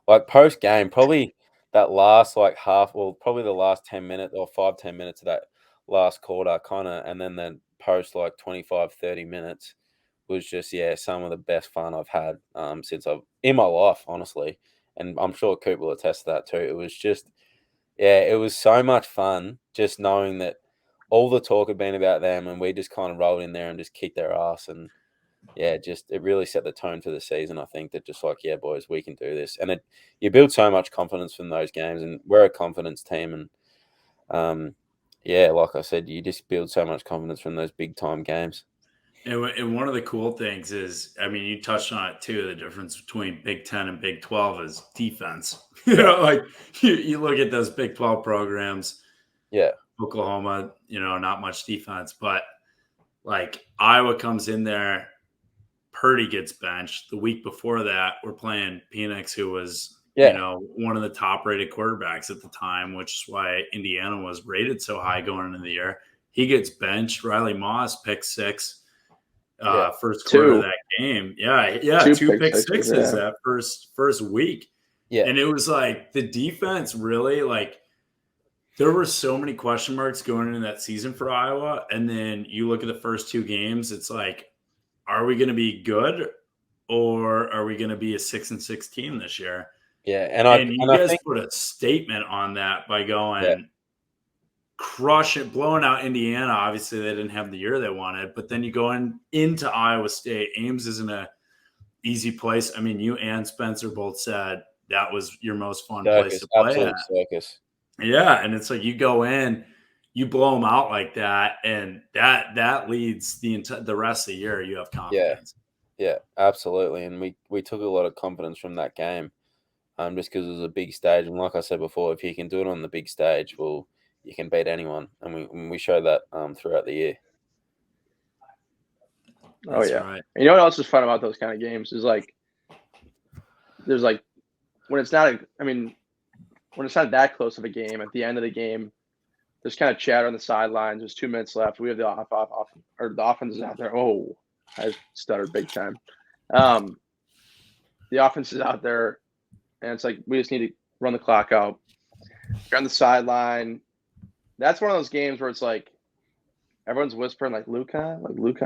S3: like post game, probably that last like half, well, probably the last 10 minutes or 5-10 minutes of that last quarter, kind of, and then post like 25-30 minutes was just some of the best fun I've had since in my life, honestly, and I'm sure Coop will attest to that too. It was just it was so much fun just knowing that all the talk had been about them, and we just kind of rolled in there and just kicked their ass. And it really set the tone for the season. I think that just like, boys, we can do this. And you build so much confidence from those games, and we're a confidence team. And like I said, you just build so much confidence from those big time games.
S1: And one of the cool things is, I mean, you touched on it too, the difference between Big 10 and Big 12 is defense. You know, like you look at those Big 12 programs.
S3: Yeah.
S1: Oklahoma, you know, not much defense, but like Iowa comes in there, Purdy gets benched. The week before that, we're playing Penix, who was, you know, one of the top rated quarterbacks at the time, which is why Indiana was rated so high going into the year. He gets benched. Riley Moss picks 6 first quarter of that game. Two pick sixes that first week. Yeah. And it was like the defense really, like, there were so many question marks going into that season for Iowa. And then you look at the first 2 games, it's like, are we going to be good, or are we going to be a 6-6 team this year?
S3: Yeah.
S1: And you guys put a statement on that by going crush it, blowing out Indiana. Obviously they didn't have the year they wanted, but then you go into Iowa State. Ames isn't a easy place. I mean, you and Spencer both said that was your most fun place
S3: Circus,
S1: to play
S3: absolute
S1: at.
S3: circus.
S1: Yeah, and it's like you go in, you blow them out like that, and that leads the rest of the year. You have confidence.
S3: Yeah, absolutely. And we took a lot of confidence from that game, just because it was a big stage. And like I said before, if you can do it on the big stage, well, you can beat anyone. And we showed that throughout the year.
S4: Oh
S1: That's
S4: yeah.
S1: right.
S4: And you know what else is fun about those kind of games is like there's like when it's not when it's not that close of a game, at the end of the game, there's kind of chatter on the sidelines. There's 2 minutes left. We have the the offense is out there. Oh, I stuttered big time. The offense is out there, and it's like we just need to run the clock out. You're on the sideline. That's one of those games where it's like everyone's whispering like Luka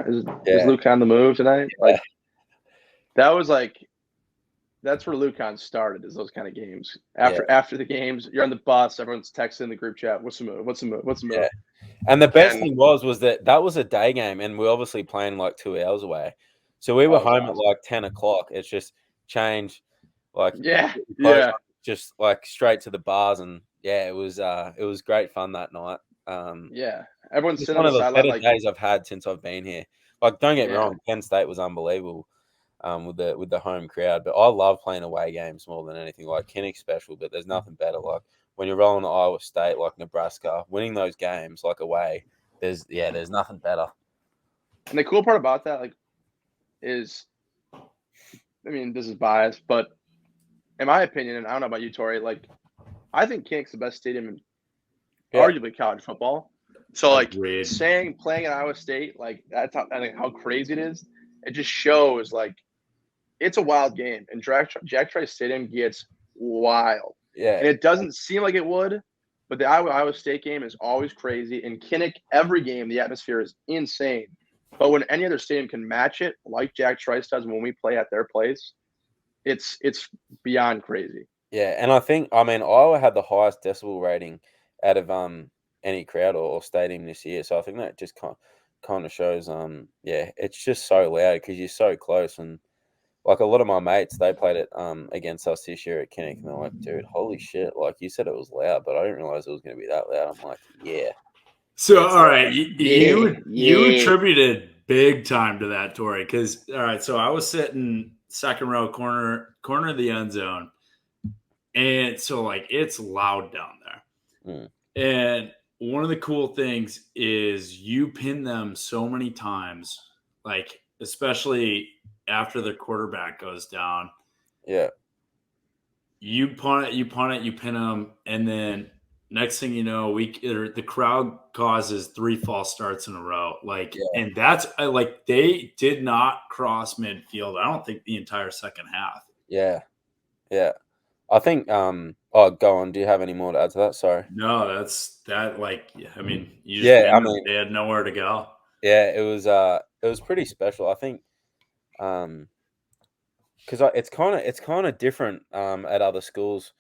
S4: is Luka on the move tonight?
S3: Yeah.
S4: Like that was like that's where Lucan started, is those kind of games. After the games, you're on the bus, everyone's texting the group chat, what's the move? What's the move? What's the move?
S3: Yeah. And the best thing was that was a day game, and we're obviously playing like 2 hours away. So we were home at like 10 o'clock. It's just changed, like just like straight to the bars, and it was great fun that night.
S4: Everyone's
S3: It's
S4: sitting
S3: one
S4: on
S3: of
S4: the
S3: the
S4: sideline
S3: better
S4: like
S3: days I've had since I've been here. Like, don't get me wrong, Penn State was unbelievable with the home crowd, but I love playing away games more than anything. Like, Kinnick's special, but there's nothing better. Like when you're rolling to Iowa State, like Nebraska, winning those games like away, there's nothing better.
S4: And the cool part about that, like, is, I mean, this is biased, but in my opinion, and I don't know about you, Tory, like, I think Kinnick's the best stadium in arguably college football. So, like, playing at Iowa State, like, that's how, I think how crazy it is. It just shows, like, it's a wild game. And Jack Trice Stadium gets wild.
S3: Yeah.
S4: And it doesn't seem like it would, but the Iowa State game is always crazy. In Kinnick, every game, the atmosphere is insane. But when any other stadium can match it, like Jack Trice does when we play at their place, it's beyond crazy.
S3: Yeah, and I mean, Iowa had the highest decibel rating out of any crowd or stadium this year. So I think that just kind of shows it's just so loud because you're so close. And like a lot of my mates, they played it against us this year at Kinnick, and they're like, dude, holy shit, like you said it was loud, but I didn't realize it was going to be that loud. I'm like, yeah.
S1: So all right, you attributed big time to that, Tory, because all right, so I was sitting second row corner of the end zone, and so like it's loud down there. And one of the cool things is you pin them so many times, like especially after the quarterback goes down.
S3: Yeah.
S1: You punt it, you pin them, and then next thing you know, the crowd causes 3 false starts in a row. Like, and that's like they did not cross midfield. I don't think the entire second half.
S3: Yeah. I think go on. Do you have any more to add to that? Sorry.
S1: No, that's that. Like, I mean, you just
S3: I mean,
S1: they had nowhere to go.
S3: Yeah, it was pretty special. I think, because it's kind of different at other schools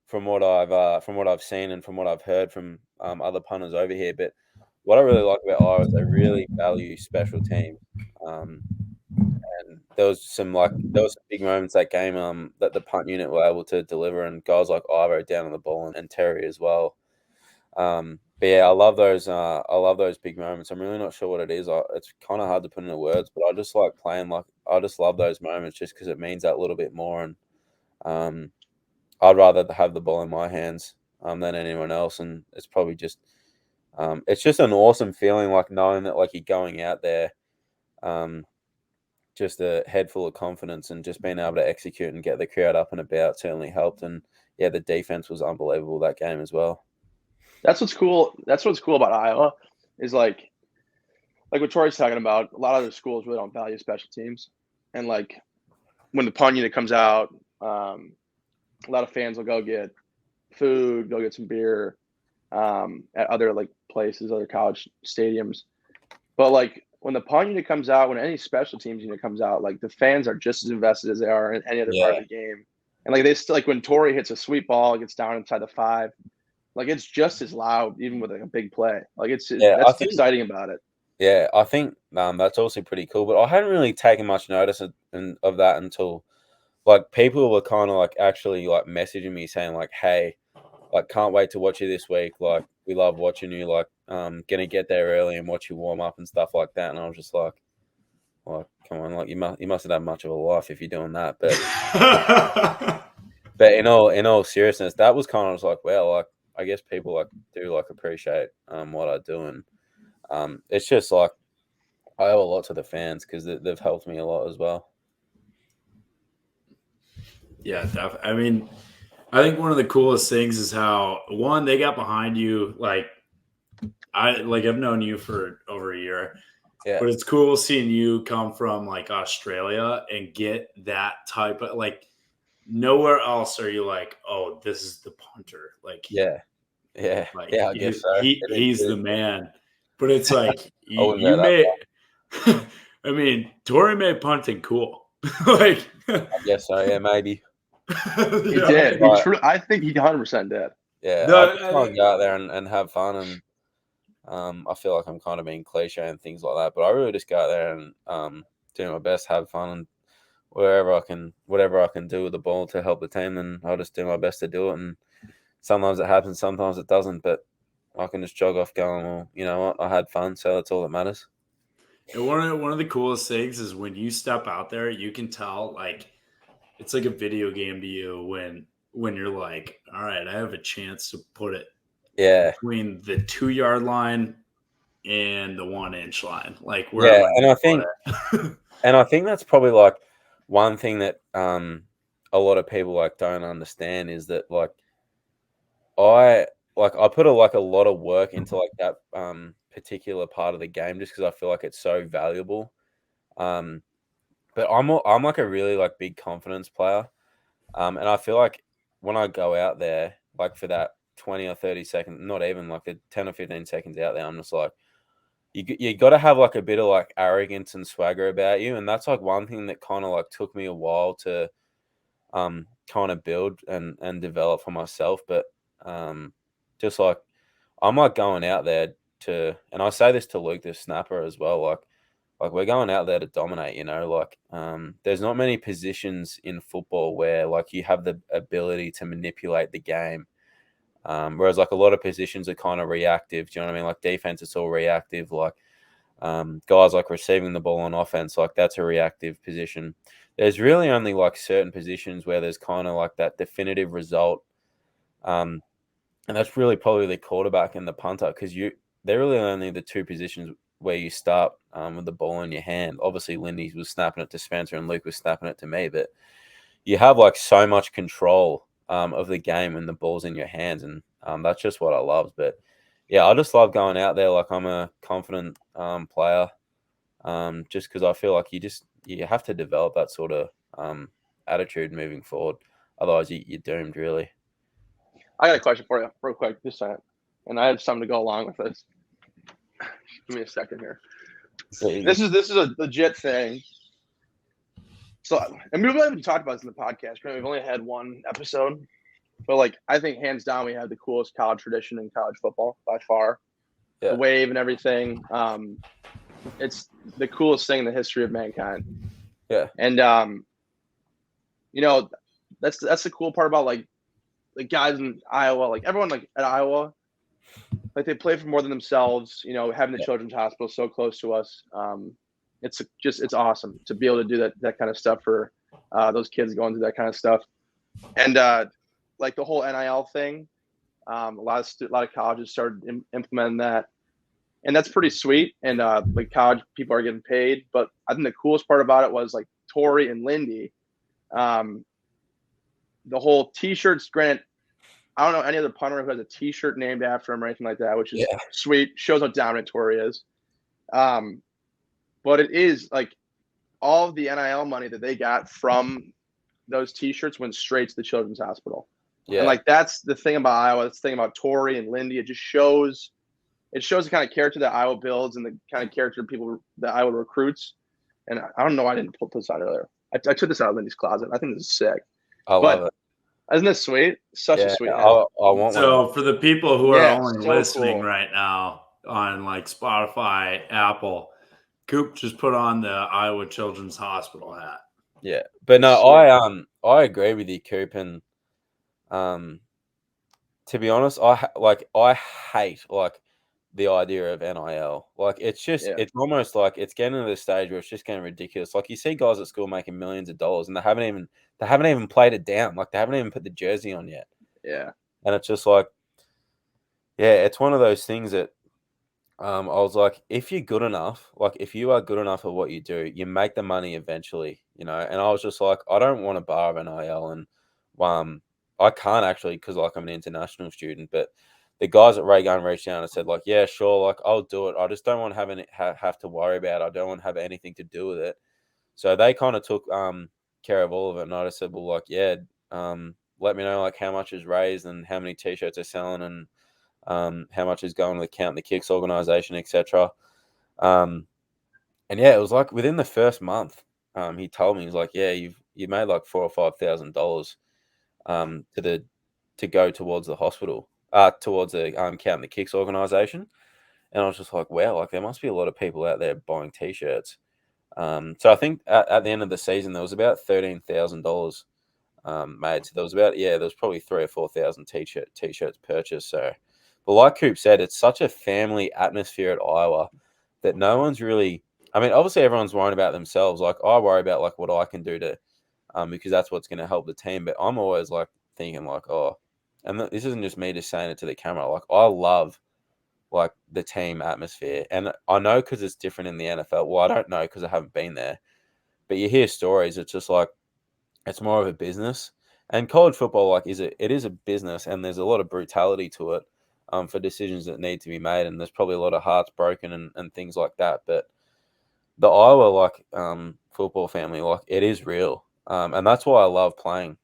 S3: from what I've seen and from what I've heard from other punters over here. But what I really like about Iowa is they really value special teams. And there was some big moments that game that the punt unit were able to deliver, and guys like Ivo down on the ball and Terry as well. But yeah, I love those big moments. I'm really not sure what it is. It's kind of hard to put into words, but I just like playing. Like, I just love those moments just because it means that little bit more. And I'd rather have the ball in my hands than anyone else. And it's probably just it's just an awesome feeling, like knowing that like you're going out there, just a head full of confidence, and just being able to execute and get the crowd up and about certainly helped. And yeah, the defense was unbelievable that game as well.
S4: That's what's cool. That's what's cool about Iowa is like what Troy's talking about. A lot of other schools really don't value special teams, and like when the punt unit comes out, a lot of fans will go get food, go get some beer at other like places, other college stadiums. But like when the punt unit comes out, when any special teams unit comes out, like the fans are just as invested as they are in any other part of the game. And like they still, like when Tory hits a sweet ball, it gets down inside the 5. Like it's just as loud, even with like a big play. Like that's exciting about it.
S3: Yeah, I think that's also pretty cool. But I hadn't really taken much notice of that until like people were kind of like actually like messaging me saying like, "Hey, like can't wait to watch you this week. Like we love watching you. Like gonna get there early and watch you warm up and stuff like that." And I was just like, come on, like you mustn't have much of a life if you're doing that. But in all seriousness, that was kind of just like, well, like I guess people like do like appreciate what I do, and it's just like I owe a lot to the fans because they've helped me a lot as well.
S1: Yeah, definitely. I mean, I think one of the coolest things is how one they got behind you. Like I've known you for over a year,
S3: Yeah,
S1: but it's cool seeing you come from like Australia and get that type of like nowhere else are you like, oh, this is the punter. Like
S3: yeah, yeah,
S1: like
S3: yeah. I guess so.
S1: he's the man. But it's like
S3: I wouldn't
S1: you
S3: go that
S1: made.
S3: far.
S1: I mean, Tory made punting cool. Like,
S3: I guess so. Yeah, maybe.
S4: He
S1: yeah,
S4: did.
S3: Right.
S4: I think he 100% did.
S3: Yeah, I just
S1: no,
S3: want to go out there and have fun, and I feel like I'm kind of being cliche and things like that, but I really just go out there and do my best, have fun, and whatever I can do with the ball to help the team, then I'll just do my best to do it. And sometimes it happens, sometimes it doesn't, but I can just jog off going, well, you know what, I had fun, so that's all that matters.
S1: and one of the coolest things is when you step out there, you can tell like it's like a video game to you when you're like, all right, I have a chance to put it
S3: Yeah,
S1: between the 2 yard line and the 1 inch line. Like where
S3: yeah,
S1: am I
S3: and
S1: going to put it?
S3: I think that's probably like one thing that a lot of people like don't understand is that I I put a lot of work into like that particular part of the game just because I feel like it's so valuable. Um, but I'm like a really like big confidence player, and I feel like when I go out there like for that 20 or 30 seconds, not even like the 10 or 15 seconds out there, I'm just like you got to have like a bit of like arrogance and swagger about you, and that's like one thing that kind of like took me a while to kind of build and develop for myself. But just like I'm like going out there to, and I say this to Luke, the snapper as well. Like we're going out there to dominate. You know, like there's not many positions in football where like you have the ability to manipulate the game. Whereas like a lot of positions are kind of reactive. Do you know what I mean? Like defense, it's all reactive. Like guys like receiving the ball on offense, like that's a reactive position. There's really only like certain positions where there's kind of like that definitive result. And that's really probably the quarterback and the punter because they're really only the two positions where you start with the ball in your hand. Obviously, Lindy was snapping it to Spencer and Luke was snapping it to me, but you have like so much control of the game when the ball's in your hands, and that's just what I love. But yeah, I just love going out there like I'm a confident player, just because I feel like you have to develop that sort of attitude moving forward. Otherwise, you're doomed, really.
S4: I got a question for you, real quick, just a second. And I have something to go along with this. Give me a second here. This is a legit thing. So, and we haven't talked about this in the podcast. Right? We've only had one episode, but like I think hands down, we have the coolest college tradition in college football by far.
S3: Yeah.
S4: The wave and everything. It's the coolest thing in the history of mankind.
S3: Yeah.
S4: And you know, that's the cool part about like the guys in Iowa, like everyone like at Iowa, like they play for more than themselves. You know, having the children's hospital so close to us. It's awesome to be able to do that kind of stuff for those kids going through that kind of stuff. And like the whole NIL thing, a lot of colleges started implementing that, and that's pretty sweet. And like college people are getting paid, but I think the coolest part about it was like Tory and Lindy, the whole T-shirts. Granted, I don't know any other punter who has a T-shirt named after him or anything like that, which is sweet. Shows how dominant Tory is. But it is like all of the NIL money that they got from those T-shirts went straight to the children's hospital. Yeah. And like that's the thing about Iowa. That's the thing about Tory and Lindy. It just shows the kind of character that Iowa builds and the kind of character people that Iowa recruits. And I don't know why I didn't pull this out earlier. I took this out of Lindy's closet. I think this is sick.
S3: I love it.
S4: Isn't this sweet? Such a sweet hat.
S3: I want
S1: So
S3: one.
S1: for the people who are only listening right now, on like Spotify, Apple. Coop just put on the Iowa Children's Hospital hat.
S3: Yeah, but no,
S4: Sweet.
S3: I agree with you, Coop, and to be honest, I hate like the idea of NIL. Like it's just
S4: Yeah.
S3: it's almost like it's getting to the stage where it's just getting ridiculous. Like you see guys at school making millions of dollars and they haven't even played it down. Like they haven't even put the jersey on yet.
S4: Yeah.
S3: And it's just like, yeah, it's one of those things that I was like, if you're good enough, like if you are good enough at what you do, you make the money eventually, you know. And I was just like, I don't want a bar of NIL, and I can't actually because like I'm an international student. But the guys at Ray Gun reached out and said like, yeah, sure, like I'll do it. I just don't want to have to worry about it. I don't want to have anything to do with it. So they kind of took care of all of it, and I just said, well, like yeah, let me know like how much is raised and how many t-shirts are selling and how much is going to the Count the Kicks organization, etc. And yeah, it was like within the first month, he told me he's like, yeah, you made like $4,000 or $5,000 to go towards the hospital, towards the Count the Kicks organization. And I was just like, wow, like there must be a lot of people out there buying t-shirts. So I think at the end of the season there was about $13,000 made. So there was probably 3,000 or 4,000 t-shirts purchased. So, but like Coop said, it's such a family atmosphere at Iowa that no one's really. I mean, obviously everyone's worrying about themselves. Like I worry about like what I can do to, because that's what's going to help the team. But I'm always like thinking like, oh, and this isn't just me just saying it to the camera. Like I love like the team atmosphere, and I know because it's different in the NFL. Well, I don't know because I haven't been there, but you hear stories. It's just like it's more of a business. And college football, like, it is a business, and there's a lot of brutality to it, for decisions that need to be made, and there's probably a lot of hearts broken and things like that. But the Iowa football family, like, it is real, and that's why I love playing,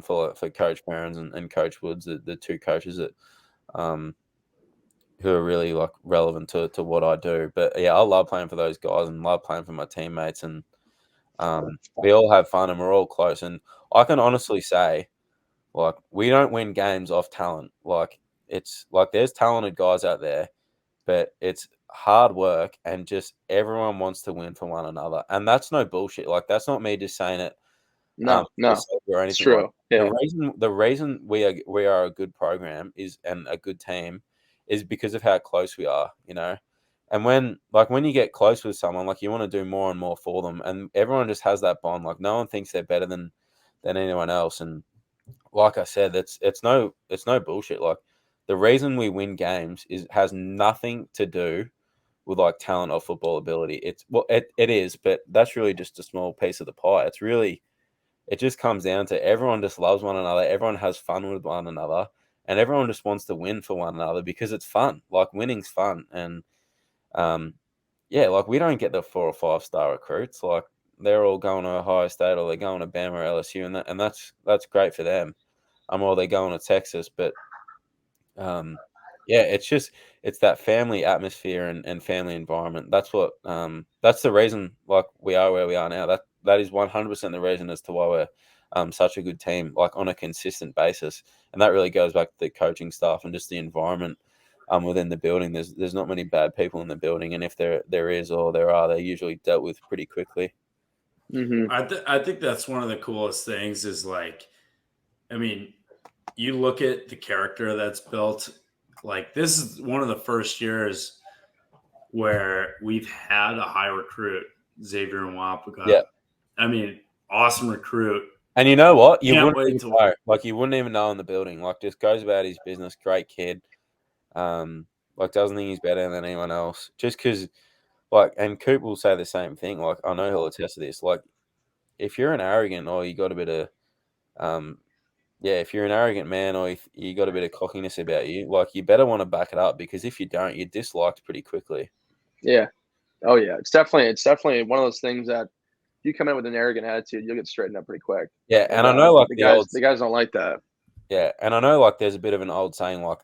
S3: for Coach Perrins and Coach Woods, the two coaches that um, who are really like relevant to what I do. But yeah, I love playing for those guys and love playing for my teammates and. We all have fun and we're all close. And I can honestly say, like, we don't win games off talent. Like, it's like there's talented guys out there, but it's hard work and just everyone wants to win for one another. And that's no bullshit. Like, that's not me just saying it
S4: No,
S3: or
S4: it's
S3: anything like
S4: true. Yeah.
S3: the reason we are a good program is and a good team is because of how close we are, you know. And when you get close with someone, like you want to do more and more for them, and everyone just has that bond. Like no one thinks they're better than anyone else. And like I said, it's no bullshit. Like the reason we win games has nothing to do with like talent or football ability. It is, but that's really just a small piece of the pie. It just comes down to everyone just loves one another. Everyone has fun with one another, and everyone just wants to win for one another because it's fun. Like winning's fun, and um, yeah, like we don't get the 4 or 5 star recruits. Like they're all going to Ohio State or they're going to Bama or LSU, and that's great for them. Or they're going to Texas, but yeah, it's that family atmosphere and family environment. That's the reason like we are where we are now. That is 100% the reason as to why we're such a good team, like on a consistent basis. And that really goes back to the coaching staff and just the environment within the building. There's not many bad people in the building, and if there is or there are, they're usually dealt with pretty quickly.
S4: Mm-hmm.
S1: I think that's one of the coolest things is like, I mean, you look at the character that's built. Like this is one of the first years where we've had a high recruit, Xavier Nwapaka.
S3: Yeah.
S1: I mean, awesome recruit.
S3: And you know what? You
S1: Can't
S3: wouldn't
S1: wait
S3: even
S1: to
S3: know. Like you wouldn't even know in the building. Like just goes about his business. Great kid. Like doesn't think he's better than anyone else. Just because, like, and Coop will say the same thing. Like I know he'll attest to this. Like if you're an arrogant or you got a bit of, yeah, if you're an arrogant man or if you got a bit of cockiness about you, like you better want to back it up because if you don't, you're disliked pretty quickly.
S4: Yeah. Oh yeah. It's definitely one of those things that you come in with an arrogant attitude, you'll get straightened up pretty quick.
S3: Yeah, and I know like
S4: the guys don't like that.
S3: Yeah, and I know like there's a bit of an old saying like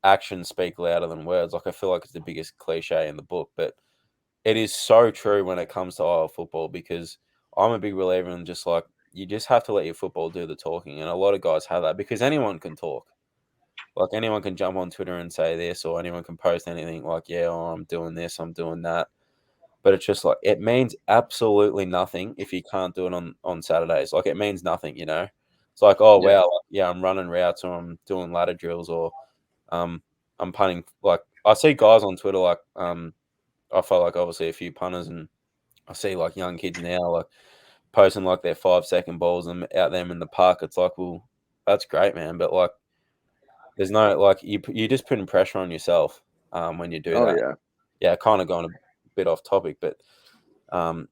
S3: actions speak louder than words. Like I feel like it's the biggest cliche in the book, but it is so true when it comes to Iowa football because I'm a big believer in just like you just have to let your football do the talking, and a lot of guys have that because anyone can talk. Like anyone can jump on Twitter and say this, or anyone can post anything like, yeah, oh, I'm doing this, I'm doing that. But it's just like, it means absolutely nothing if you can't do it on Saturdays. Like, it means nothing, you know? It's like, oh,
S4: Yeah.
S3: wow, like, yeah, I'm running routes, or I'm doing ladder drills, or I'm punting. Like, I see guys on Twitter, like, I follow, like, obviously a few punters, and I see, like, young kids now, like, posting, like, their 5-second balls and out them in the park. It's like, well, that's great, man. But, like, there's no, like, you're just putting pressure on yourself when you do
S4: Oh
S3: that.
S4: yeah.
S3: Yeah, kind of going a bit off topic, but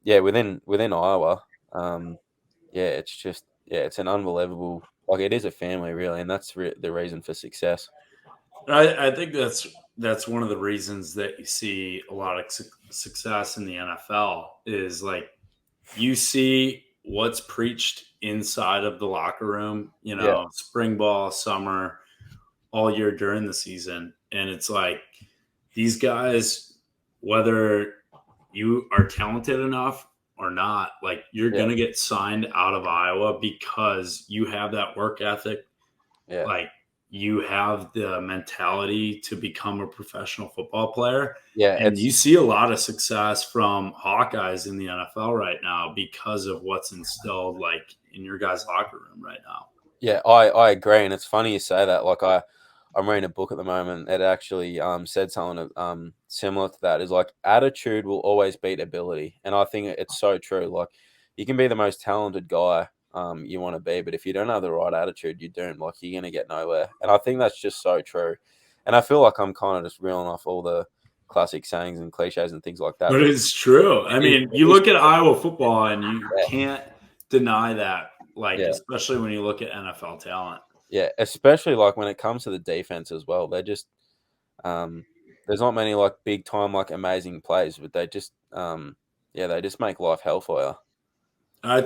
S3: yeah, within Iowa, yeah, it's just, yeah, it's an unbelievable, like, it is a family, really, and that's the reason for success.
S1: I think that's one of the reasons that you see a lot of success in the NFL is like you see what's preached inside of the locker room, you
S3: Yeah.
S1: know, spring ball, summer, all year during the season. And it's like these guys, whether you are talented enough or not, like you're
S3: Yeah.
S1: going to get signed out of Iowa because you have that work ethic.
S3: Yeah.
S1: Like you have the mentality to become a professional football player.
S3: Yeah,
S1: And you see a lot of success from Hawkeyes in the NFL right now because of what's instilled like in your guys' locker room right now.
S3: yeah, I agree, and it's funny you say that. Like, I'm reading a book at the moment that actually said something similar to that. Is like, attitude will always beat ability, and I think it's so true. Like, you can be the most talented guy you want to be, but if you don't have the right attitude, you're doomed. Like, you're gonna get nowhere, and I think that's just so true. And I feel like I'm kind of just reeling off all the classic sayings and cliches and things like that.
S1: But it's true. I mean, you look at Iowa football and you
S3: Yeah.
S1: can't deny that, like,
S3: Yeah.
S1: especially when you look at NFL talent.
S3: Yeah, especially like when it comes to the defense as well. They're just there's not many like big time like amazing plays, but they just yeah, they just make life hell for you.
S1: I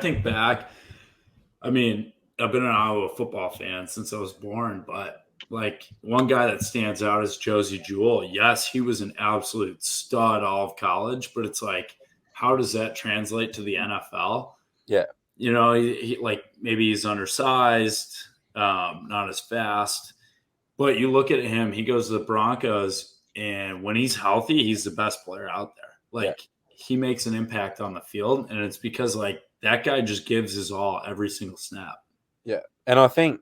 S1: think back. I mean, I've been an Iowa football fan since I was born, but like one guy that stands out is Josie Jewell. Yes, he was an absolute stud all of college, but it's like, how does that translate to the NFL?
S3: Yeah.
S1: You know, he like maybe he's undersized, not as fast, but you look at him, he goes to the Broncos, and when he's healthy, he's the best player out there. Like he makes an impact on the field, and it's because like that guy just gives his all every single snap.
S3: Yeah. And I think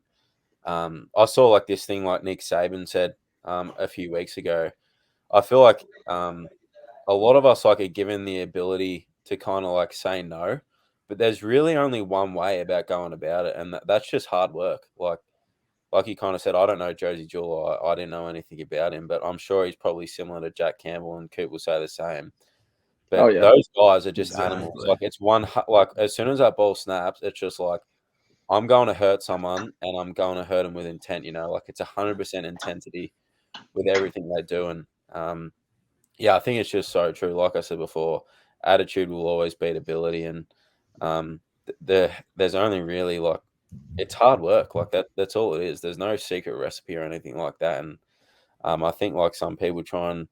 S3: I saw like this thing like Nick Saban said a few weeks ago. I feel like a lot of us like are given the ability to kind of like say no, but there's really only one way about going about it, and that's just hard work. Like you kind of said, I don't know Josie Jewell. I didn't know anything about him, but I'm sure he's probably similar to Jack Campbell, and Coop will say the same. But those guys are just animals. Like it's like as soon as that ball snaps, it's just like I'm going to hurt someone, and I'm going to hurt them with intent. You know, like it's 100% intensity with everything they do, and yeah, I think it's just so true. Like I said before, attitude will always beat ability, and there's only really like it's hard work. Like that's all it is. There's no secret recipe or anything like that. And I think like some people try and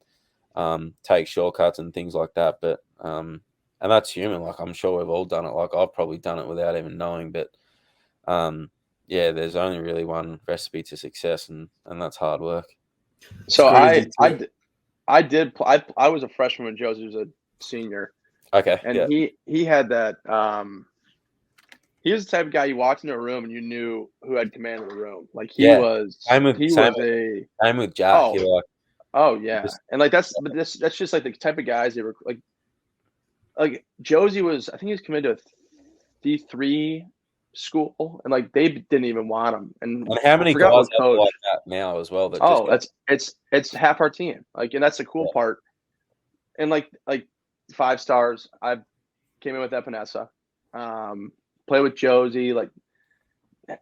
S3: take shortcuts and things like that, but and that's human. Like I'm sure we've all done it. Like I've probably done it without even knowing, but yeah, there's only really one recipe to success, and that's hard work.
S4: So I was a freshman when Josie was a senior.
S3: Okay.
S4: And he had that he was the type of guy you walked into a room and you knew who had command of the room. Like he was
S3: same with Jack.
S4: Oh yeah. And like that's just like the type of guys they were like Josie was, I think he was committed to a D3 school, and like they didn't even want him. And
S3: how many guys have like that now as well?
S4: It's half our team. Like, and that's the cool part. And like 5 stars. I came in with Epinesa, play with Josie, like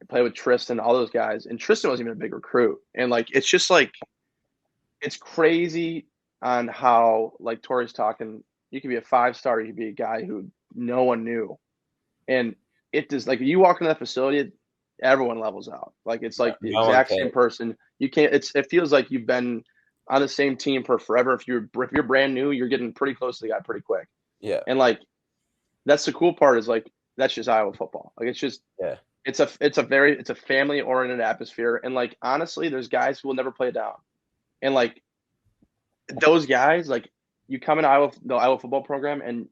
S4: play with Tristan, all those guys. And Tristan wasn't even a big recruit. And like it's just like it's crazy on how like Tory's talking. You could be a 5-star, you could be a guy who no one knew, and it does. Like you walk into that facility, everyone levels out. Like it's like the exact same person. You can't. It feels like you've been on the same team for forever. If you're brand new, you're getting pretty close to the guy pretty quick.
S3: Yeah.
S4: And like that's the cool part is like that's just Iowa football. Like it's just it's a family oriented atmosphere, and like honestly, there's guys who will never play it down, and like those guys, like you come in the Iowa football program, and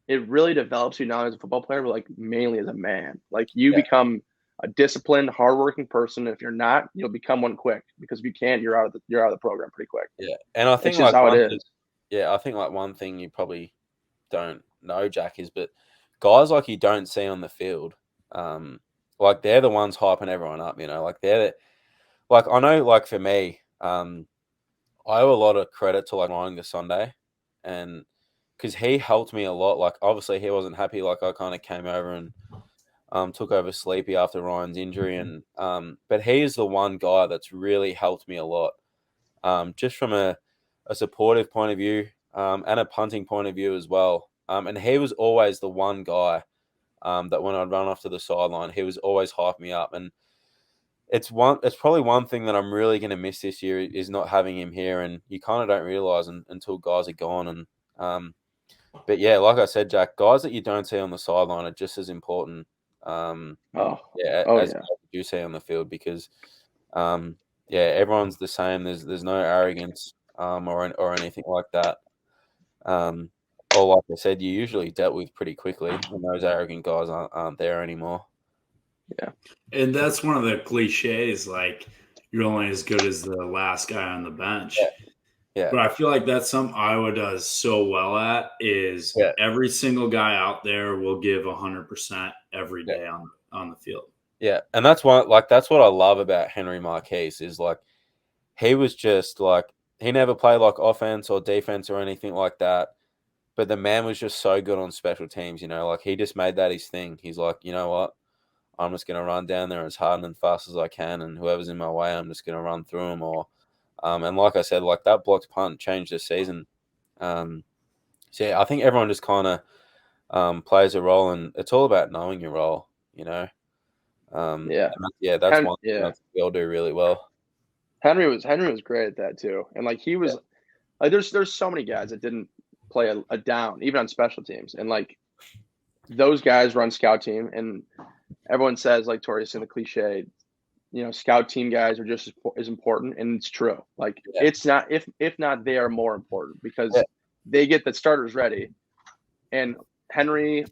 S4: it really develops you not only as a football player, but like mainly as a man. Like you become a disciplined, hardworking person. If you're not, you'll become one quick, because if you can't, you're out of the program pretty quick.
S3: Yeah, and I think
S4: it's just
S3: like
S4: how it is.
S3: I think like one thing you probably don't know, Jack, is but guys like you don't see on the field, like they're the ones hyping everyone up. Like like I know, like for me, I owe a lot of credit to like Ryan the Sunday, and because he helped me a lot. Like obviously he wasn't happy. Like I kind of came over and took over Sleepy after Ryan's injury, and but he is the one guy that's really helped me a lot, just from a supportive point of view, and a punting point of view as well. And he was always the one guy that when I'd run off to the sideline, he was always hyping me up. And it's probably one thing that I'm really going to miss this year is not having him here. And you kind of don't realize until guys are gone. And but yeah, like I said, Jack, guys that you don't see on the sideline are just as important. As you see on the field, because everyone's the same. There's no arrogance or anything like that. Or like I said, you usually dealt with pretty quickly when those arrogant guys aren't there anymore.
S4: Yeah.
S1: And that's one of the cliches, like you're only as good as the last guy on the bench.
S3: Yeah.
S1: But I feel like that's something Iowa does so well at is every single guy out there will give 100% every day on the field.
S3: Yeah. And that's what I love about Henry Marquise is like he was just like he never played like offense or defense or anything like that. But the man was just so good on special teams, like he just made that his thing. He's like, you know what? I'm just going to run down there as hard and fast as I can, and whoever's in my way, I'm just going to run through them. And like I said, like that blocked punt changed the season. So yeah, I think everyone just kind of plays a role, and it's all about knowing your role, That's one thing that we all do really well.
S4: Henry was great at that too, and like he was like there's so many guys that didn't play a down even on special teams, and like those guys run scout team, and everyone says, like Tory said, the cliche, scout team guys are just as important, and it's true. Like it's not if not they are more important because they get the starters ready. And Henry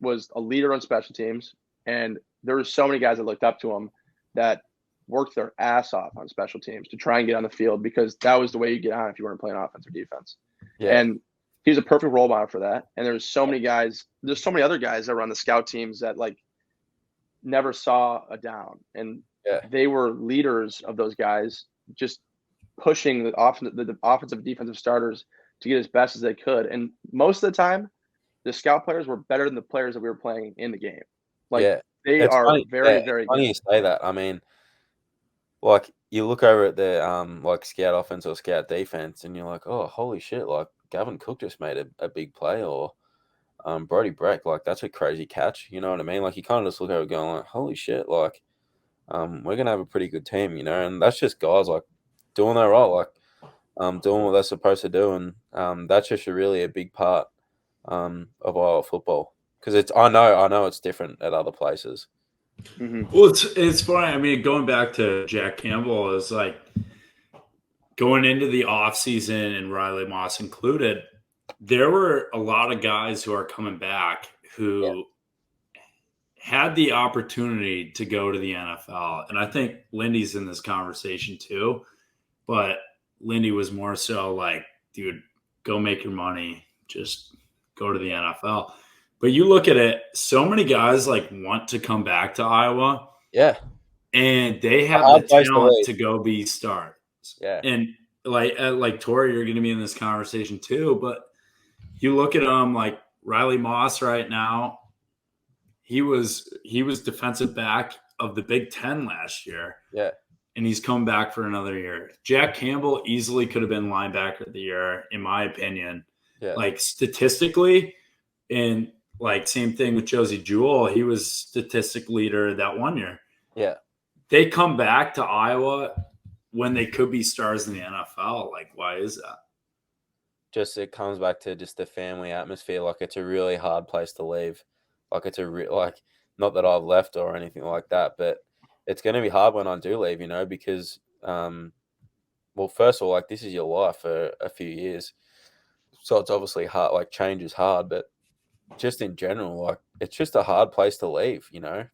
S4: was a leader on special teams, and there were so many guys that looked up to him that worked their ass off on special teams to try and get on the field, because that was the way you get on if you weren't playing offense or defense. Yeah. And he was a perfect role model for that. And there's so many guys, there's so many other guys that were on the scout teams that like never saw a down, and they were leaders of those guys, just pushing the offensive defensive starters to get as best as they could. And most of the time the scout players were better than the players that we were playing in the game. Like they are funny, very good.
S3: Funny you say that. I mean, like you look over at the like scout offense or scout defense, and you're like, oh, holy shit! Like Gavin Cook just made a big play, or Brody Breck, like that's a crazy catch. You know what I mean? Like you kind of just look over going like, holy shit! Like we're gonna have a pretty good team, And that's just guys like doing their role, like doing what they're supposed to do, and that's just really a big part of our football, because I know it's different at other places.
S1: Mm-hmm. Well, it's funny. I mean, going back to Jack Campbell, is like going into the offseason, and Riley Moss included, there were a lot of guys who are coming back who had the opportunity to go to the NFL. And I think Lindy's in this conversation too, but Lindy was more so like, dude, go make your money. Just go to the NFL. But you look at it, so many guys like want to come back to Iowa.
S3: Yeah.
S1: And they have the talent to go be stars.
S3: Yeah.
S1: And like Tory, you're going to be in this conversation too. But you look at them like Riley Moss right now. He was defensive back of the Big Ten last year.
S3: Yeah.
S1: And he's come back for another year. Jack Campbell easily could have been linebacker of the year, in my opinion.
S3: Yeah.
S1: Like statistically, and like same thing with Josie Jewell. He was statistic leader that one year.
S3: Yeah.
S1: They come back to Iowa when they could be stars in the NFL. Like, why is that?
S3: Just it comes back to just the family atmosphere. Like it's a really hard place to leave. Like it's like Not that I've left or anything like that, but it's going to be hard when I do leave, because, well, first of all, like, this is your life for a few years. So it's obviously hard, like, change is hard, but just in general, like, it's just a hard place to leave, and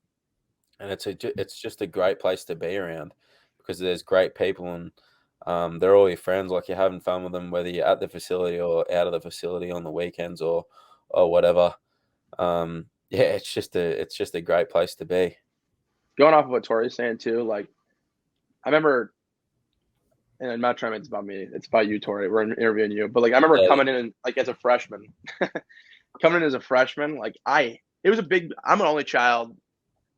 S3: it's just a great place to be around because there's great people and they're all your friends. Like, you're having fun with them, whether you're at the facility or out of the facility on the weekends or whatever. Yeah, it's just a great place to be.
S4: Going off of what Tory's saying too, like I remember, and I'm not trying to make this about me. It's about you, Tory. We're interviewing you, but like I remember coming in like as a freshman, like it was a big. I'm an only child,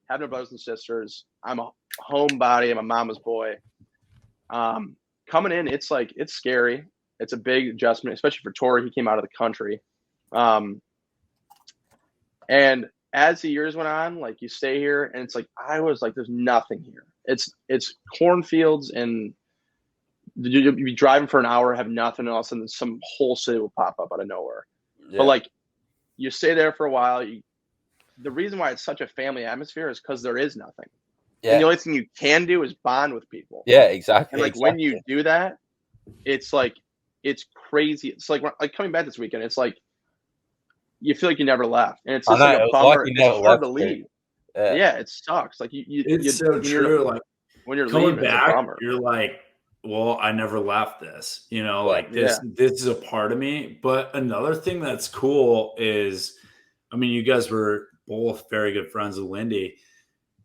S4: have no brothers and sisters. I'm a homebody. I'm a mama's boy. Coming in, it's scary. It's a big adjustment, especially for Tory. He came out of the country. And as the years went on, like you stay here and it's like, I was like, there's nothing here. It's cornfields and you'd be driving for an hour, have nothing, and all of a sudden some whole city will pop up out of nowhere. Yeah. But like you stay there for a while. The reason why it's such a family atmosphere is because there is nothing. Yeah. And the only thing you can do is bond with people.
S3: Yeah, exactly.
S4: And like when you do that, it's like, it's crazy. It's like coming back this weekend, it's like, you feel like you never left. And it's just like a bummer. Like it's hard to leave. Yeah, it sucks. Like
S1: it's so true. Like
S4: when you're
S1: coming
S4: leaving,
S1: back,
S4: it's a bummer.
S1: You're like, well, I never left this, like this is a part of me. But another thing that's cool is, I mean, you guys were both very good friends with Lindy,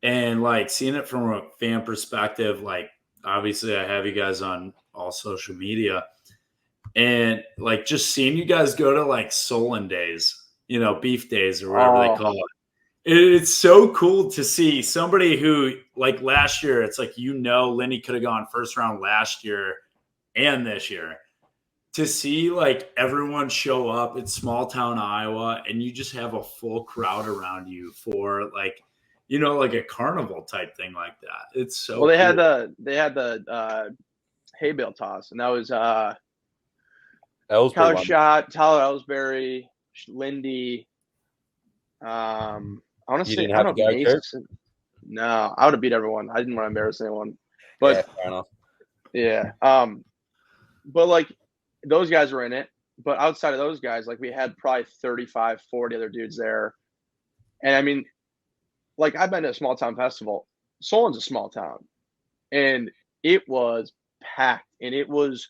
S1: and like seeing it from a fan perspective, like obviously I have you guys on all social media, and like just seeing you guys go to like Solon days, beef days or whatever they call it. It's so cool to see somebody who, like last year, it's like, Lindy could have gone first round last year and this year. To see like everyone show up in small town Iowa and you just have a full crowd around you for like, like a carnival type thing like that. It's so
S4: well. They
S1: cool.
S4: had the hay bale toss, and that was
S3: Ellsbury
S4: Tyler Schott, Tyler Ellsbury, Lindy. I want to say, I don't know, Mason. No, I would have beat everyone. I didn't want to embarrass anyone. But
S3: yeah, fair enough.
S4: Yeah. But like those guys were in it. But outside of those guys, like we had probably 35, 40 other dudes there. And I mean, like I've been to a small town festival. Solon's a small town. And it was packed. And it was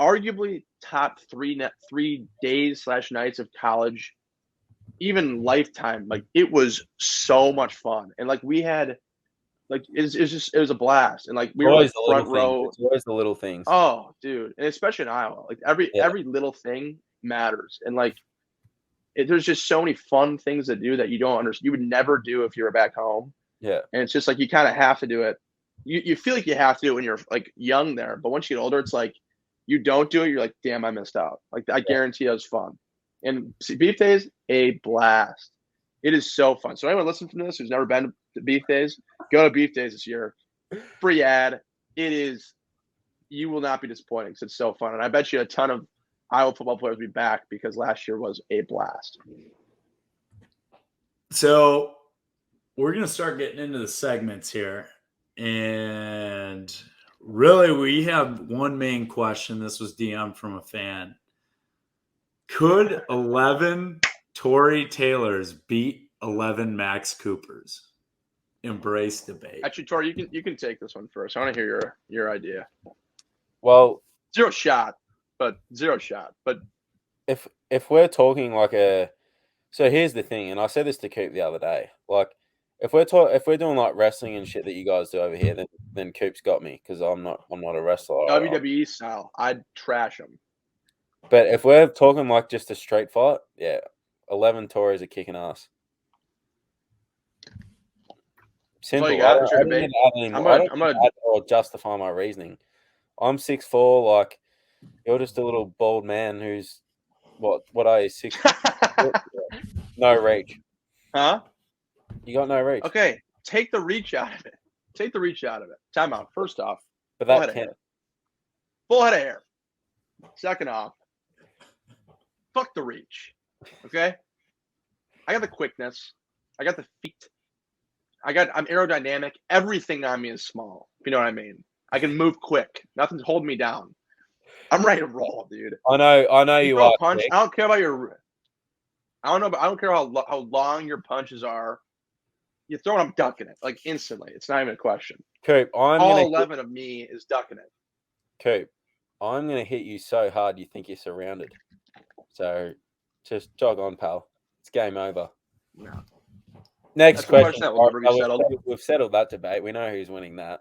S4: arguably top 3 days / nights of college, even lifetime. Like it was so much fun. And like we had, like it was a blast. And like we were like front row.
S3: It's always the little things.
S4: Oh, dude, and especially in Iowa, like every little thing matters. And like there's just so many fun things to do that you don't understand. You would never do if you were back home.
S3: Yeah, and
S4: it's just like you kind of have to do it. You feel like you have to do it when you're like young there, but once you get older, it's like you don't do it. You're like, damn, I missed out. Like I guarantee it was fun. And Beef Days, a blast. It is so fun. So anyone listening to this who's never been to Beef Days, go to Beef Days this year. Free ad. It is. You will not be disappointed because it's so fun. And I bet you a ton of Iowa football players will be back because last year was a blast.
S1: So we're going to start getting into the segments here. And really, we have one main question. This was DM from a fan. Could 11 Tory Taylors beat 11 Max Coopers? Embrace debate.
S4: Actually, Tory, you can take this one first. I want to hear your idea.
S3: Well,
S4: zero shot. But
S3: if we're talking like so here's the thing, and I said this to Coop the other day. Like, if we're doing like wrestling and shit that you guys do over here, then Coop's got me because I'm not a wrestler.
S4: WWE style, I'd trash him.
S3: But if we're talking like just a straight fight, 11 Tories are kicking ass. Simple. I'm gonna justify my reasoning. I'm 6'4", like you're just a little bald man who's what are you, 6? No reach.
S4: Huh?
S3: You got no reach.
S4: Okay, take the reach out of it. Time out. First off,
S3: but that can't.
S4: Full head of hair. Second off, fuck the reach. Okay? I got the quickness. I got the feet. I'm aerodynamic. Everything on me is small. If you know what I mean. I can move quick. Nothing's holding me down. I'm ready to roll, dude.
S3: I know you
S4: throw
S3: are.
S4: a punch.
S3: Nick.
S4: I don't care about your. I don't know, but I don't care how long your punches are. You throw it, I'm ducking it like instantly. It's not even a question.
S3: Coop,
S4: All 11 of me is ducking it.
S3: Coop, I'm gonna hit you so hard you think you're surrounded. So just jog on, pal. It's game over.
S4: No.
S3: Next
S4: That's a
S3: question.
S4: question that will never be settled.
S3: We've settled that debate. We know who's winning that.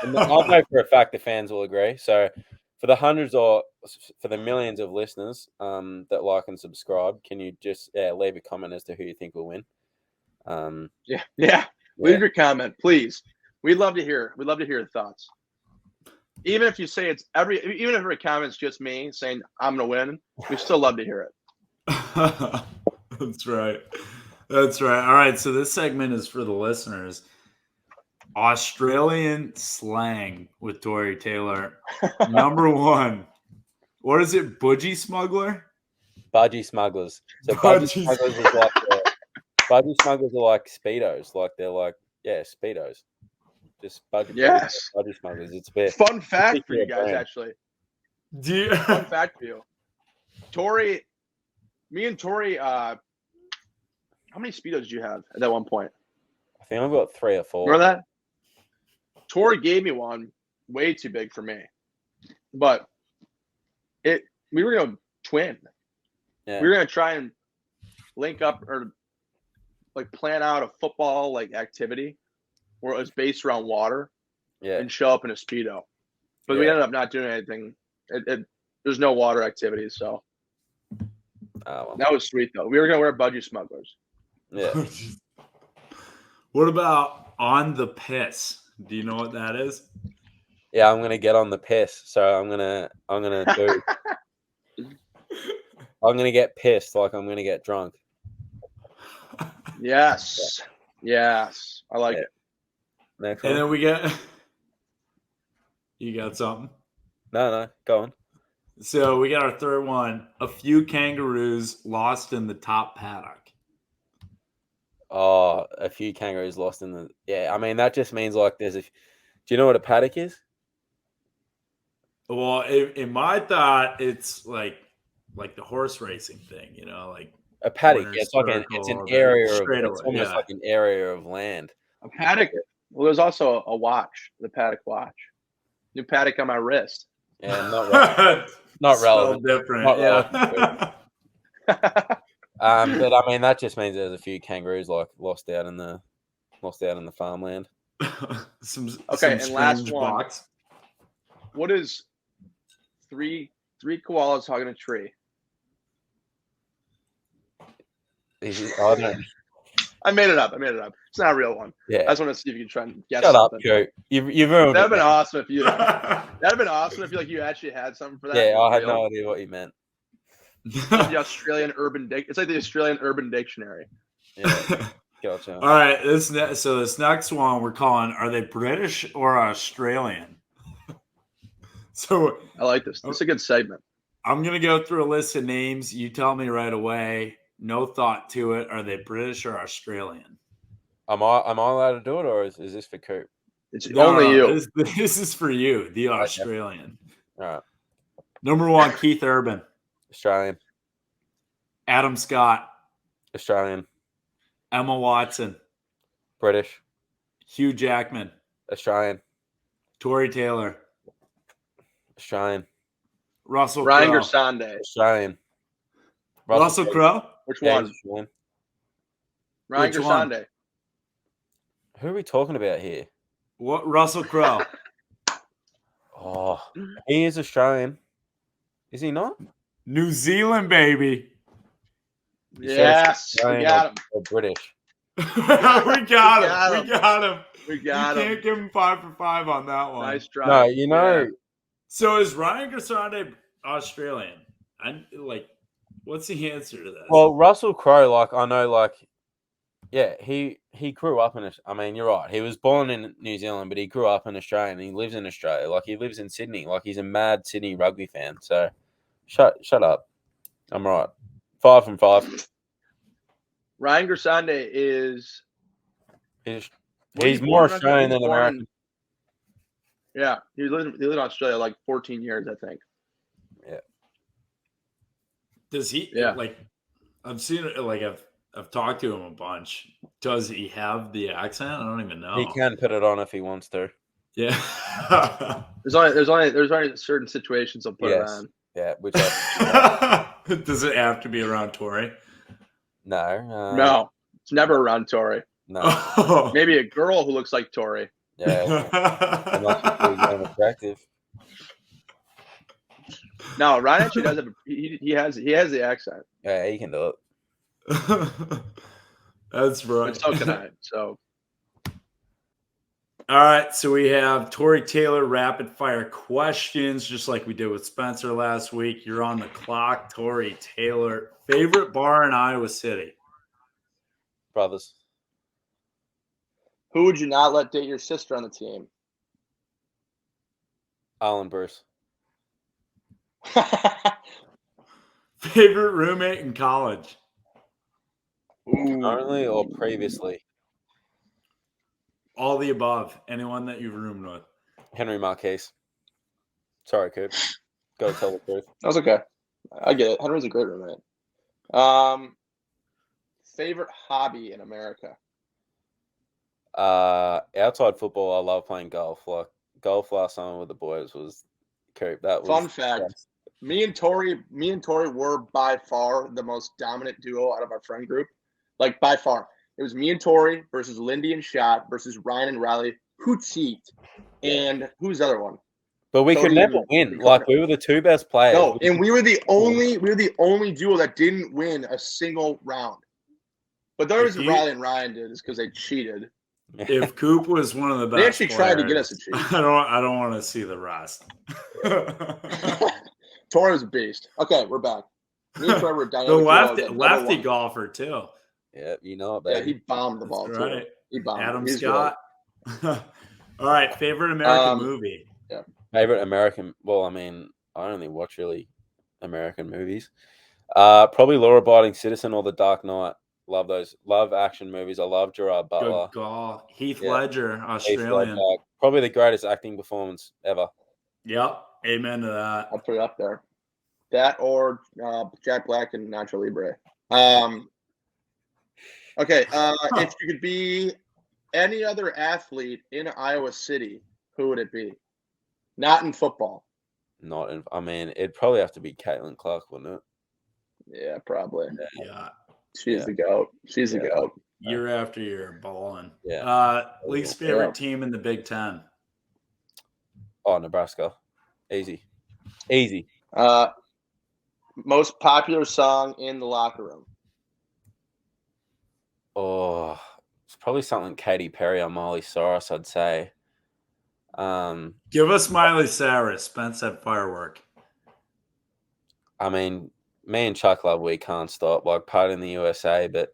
S3: And I know for a fact the fans will agree. So for the hundreds or for the millions of listeners that like and subscribe, can you just leave a comment as to who you think will win?
S4: Yeah. Leave your comment, please. We'd love to hear. We'd love to hear your thoughts. Even if you say even if every comment's just me saying I'm gonna win, we still love to hear it.
S1: That's right. That's right. All right. So this segment is for the listeners. Australian slang with Tory Taylor. Number one. What is it? Budgie smuggler?
S3: Budgie smugglers. So
S1: Budgie
S3: budgie smugglers is like budgie smugglers are like speedos. Like they're like speedos. Just budgie.
S4: Yes.
S3: Budgie smugglers. It's a bit.
S4: Fun fact for you guys,
S3: brand.
S4: actually.
S1: Do
S4: Fun fact for you. Tory, me and Tory, how many speedos did you have at that one point?
S3: I think I've got 3 or 4.
S4: Remember that? Tory gave me one way too big for me. But we were gonna twin.
S3: Yeah.
S4: We were gonna try and link up or like plan out a football like activity where it was based around water and show up in a Speedo. But we ended up not doing anything. There's no water activities, so that was sweet though. We were gonna wear budgie smugglers.
S3: Yeah.
S1: What about on the piss? Do you know what that is?
S3: Yeah, I'm gonna get on the piss. So I'm gonna do. I'm gonna get pissed, like I'm gonna get drunk.
S4: Yes, I like it.
S3: Next
S1: And
S3: one.
S1: then we get. You got something?
S3: No, go on.
S1: So we got our third one. A few kangaroos lost in the top paddock.
S3: Oh, a few kangaroos lost in the. Yeah, I mean that just means like there's a. Do you know what a paddock is?
S1: Well, in my thought, it's like the horse racing thing, you know, like
S3: A paddock.
S1: Winner's
S3: Yeah, it's like
S1: circle
S3: it's an
S1: or
S3: area of.
S1: straightaway,
S3: It's almost
S1: yeah.
S3: like an area of land.
S4: A paddock. Well, there's also a watch, the Paddock watch. New paddock on my wrist.
S3: Yeah, not relevant. Not relevant.
S1: Spelled different.
S3: Not
S1: Yeah.
S3: But I mean that just means there's a few kangaroos like lost out in the farmland.
S1: some
S4: Okay, and last
S1: strange
S4: one.
S1: box.
S4: What is three koalas hugging a tree?
S3: I don't know.
S4: I made it up. It's not a real one.
S3: Yeah.
S4: I just want to see if you can try and guess
S3: Shut up,
S4: something.
S3: Joe. You've ruined
S4: That'd have
S3: it.
S4: been awesome if you. That'd have been awesome if you actually had something for that.
S3: Yeah, I had
S4: Real.
S3: no idea what you meant.
S4: The Australian It's like the Australian Urban Dictionary.
S3: Yeah, gotcha.
S1: All right, this next one we're calling, are they British or Australian? So
S4: I like this. This is a good segment.
S1: I'm gonna go through a list of names. You tell me right away. No thought to it. Are they British or Australian?
S3: Am I allowed to do it, or is this for Coop?
S4: It's
S1: No,
S4: only you.
S1: This is for you, the Australian.
S3: All right,
S1: Number one, Keith Urban,
S3: Australian,
S1: Adam Scott,
S3: Australian,
S1: Emma Watson,
S3: British,
S1: Hugh Jackman,
S3: Australian,
S1: Tory Taylor,
S3: Australian,
S1: Russell
S4: Ryan
S1: Crowe.
S4: Gersande.
S3: Australian.
S1: Russell Crowe?
S4: Which
S3: Yeah,
S4: one?
S3: he's Australian.
S4: Ryan
S1: Which one?
S4: Gersande.
S3: Who are we talking about here?
S1: What Russell Crowe?
S3: Oh, he is Australian. Is he not?
S1: New Zealand, baby.
S3: You said
S4: Yes, we
S3: Australian
S4: got him.
S3: or British.
S1: We got him.
S4: We
S1: You
S4: got him.
S1: can't give him 5 for 5 on that one.
S4: Nice try.
S3: No, you know.
S4: Yeah.
S1: So is Ryan Gersande Australian? And like, what's the answer to this?
S3: Well, Russell Crowe, like I know, like, yeah, he grew up in. I mean, you're right. He was born in New Zealand, but he grew up in Australia, and he lives in Australia. Like he lives in Sydney. Like he's a mad Sydney rugby fan. So, shut up. I'm right. 5 from 5.
S4: Ryan Gersande is
S3: He's more Australian than American.
S4: Yeah, he lived in Australia like 14 years, I think.
S3: Yeah.
S1: Does he?
S4: Yeah.
S1: Like, I've seen it. Like, I've talked to him a bunch. Does he have the accent? I don't even know.
S3: He can put it on if he wants to.
S1: Yeah.
S4: There's only certain situations he'll put it on.
S3: Yeah, which
S1: Does it have to be around Tory?
S3: No.
S4: No, it's never around Tory.
S3: No.
S4: Maybe a girl who looks like Tory.
S3: Yeah. Unless he's attractive.
S4: No, Ryan actually does have. He has the accent.
S3: Yeah, he can do it.
S1: That's right.
S4: But so can I. So.
S1: All right, so we have Tory Taylor rapid fire questions, just like we did with Spencer last week. You're on the clock, Tory Taylor. Favorite bar in Iowa City?
S3: Brothers.
S4: Who would you not let date your sister on the team?
S3: Alan Bruce.
S1: Favorite roommate in college?
S3: Currently or previously?
S1: All the above. Anyone that you've roomed with.
S3: Henry Marquez. Sorry, Coop. Go tell the truth.
S4: That's okay. I get it. Henry's a great roommate. Favorite hobby in America?
S3: Outside football, I love playing golf. Like golf last summer with the boys was Coop. That was
S4: fun fact. Me and Tory were by far the most dominant duo out of our friend group. Like by far. It was me and Tory versus Lindy and Shot versus Ryan and Riley. Who cheat? And who's the other one?
S3: But we could never win. Like we were the two best players.
S4: No, and we were the only duo that didn't win a single round. But the reason Riley and Ryan did is because they cheated.
S1: If Coop was one of the best,
S4: they actually tried to get us to cheat.
S1: I don't want to see the rest.
S4: Tory was a beast. Okay, we're back. Me and Tory were
S1: the lefty golfer too.
S3: Yeah, you know it, baby.
S4: Yeah, he bombed the ball too. He bombed.
S1: Adam Scott. All right, favorite American movie.
S4: Yeah.
S3: Favorite American. Well, I mean, I only watch really American movies. Probably Law Abiding Citizen or The Dark Knight. Love those. Love action movies. I love Gerard Butler.
S1: Good call. Heath Ledger, Australian.
S3: Heath Ledger, probably the greatest acting performance ever.
S1: Yep. Amen to that.
S4: I'll put it up there. That or Jack Black and Nacho Libre. Okay. If you could be any other athlete in Iowa City, who would it be? Not in football.
S3: I mean, it'd probably have to be Caitlin Clark, wouldn't it?
S4: Yeah, probably.
S1: Yeah.
S4: She's the GOAT. She's the GOAT.
S1: Year after year, balling.
S3: Yeah.
S1: Least favorite team in the Big Ten?
S3: Oh, Nebraska. Easy.
S4: Most popular song in the locker room?
S3: Oh, it's probably something Katy Perry or Miley Cyrus, I'd say.
S1: Give us Miley Cyrus. Spence said Firework.
S3: I mean, me and Chuck Love, we can't stop. Like, part in the USA, but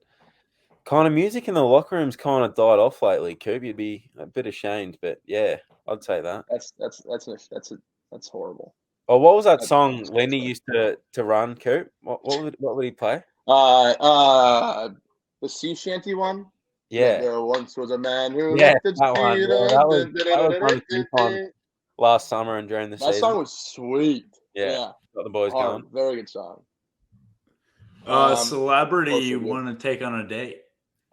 S3: kind of music in the locker room's kind of died off lately. Coop, you'd be a bit ashamed, but yeah, I'd say that.
S4: That's horrible.
S3: Oh, what was that song Lenny used to run, Coop? What would he play?
S4: The sea shanty one.
S3: Yeah.
S4: There once was a man who
S3: that was last summer and during the season.
S4: That song was sweet.
S3: Yeah. Got the boys going.
S4: Very good song.
S1: Celebrity you want to take on a date?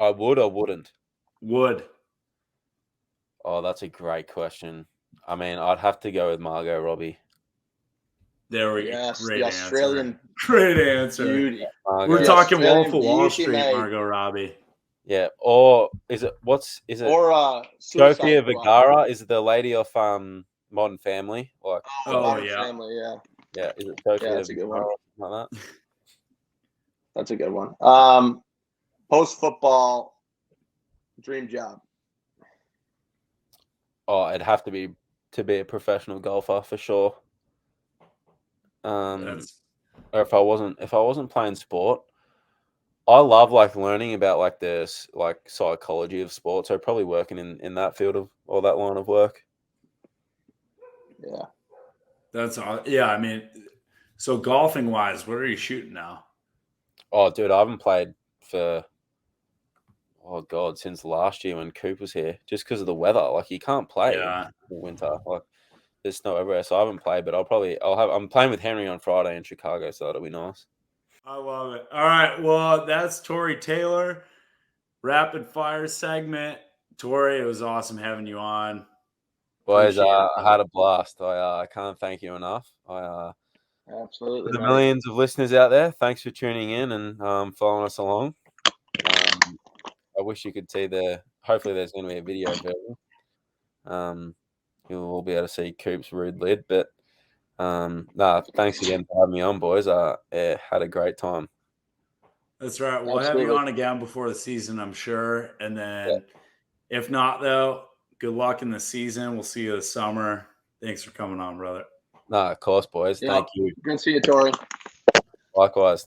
S3: I would or wouldn't?
S1: Would.
S3: Oh, that's a great question. I mean, I'd have to go with Margot Robbie.
S1: There we go.
S4: Yes,
S1: great
S4: the
S1: answer.
S4: Australian
S1: Great answer.
S4: Beauty.
S1: We're talking Wolf of Wall Street, Margot Robbie.
S3: Yeah, or is it
S4: or
S3: Sofia Vergara? Is it the lady of Modern Family? Like
S4: Modern Family, yeah.
S3: Yeah, is it Sofia?
S4: Yeah, that's a good one.
S3: Like that?
S4: That's a good one. Post football dream job.
S3: Oh, it'd have to be a professional golfer for sure. Or if I wasn't playing sport, I love like learning about like this like psychology of sport. So probably working in that field or that line of work.
S4: Yeah.
S1: I mean, so golfing wise, what are you shooting now?
S3: Oh, dude, I haven't played for oh God, since last year when Coop was here, just because of the weather. Like you can't play
S1: Yeah.
S3: in winter. Like there's snow everywhere, so I haven't played. But I'm playing with Henry on Friday in Chicago, so that'll be nice.
S1: I love it. All right. Well, that's Tory Taylor. Rapid fire segment. Tory, it was awesome having you on.
S3: Boys,
S1: Appreciate it,
S3: I
S1: brother.
S3: had a blast. I can't thank you enough.
S4: Absolutely,
S3: For the
S4: man.
S3: millions of listeners out there, thanks for tuning in and following us along. I wish you could see hopefully there's going to be a video version. You'll all be able to see Coop's rude lid, but thanks again for having me on, boys. Had a great time.
S1: That's right. We'll have
S4: Absolutely.
S1: you on again before the season, I'm sure. And then if not, though, good luck in the season. We'll see you this summer. Thanks for coming on, brother.
S3: No, of course, boys.
S4: Yeah.
S3: Thank you.
S4: Good to see you, Tory.
S3: Likewise.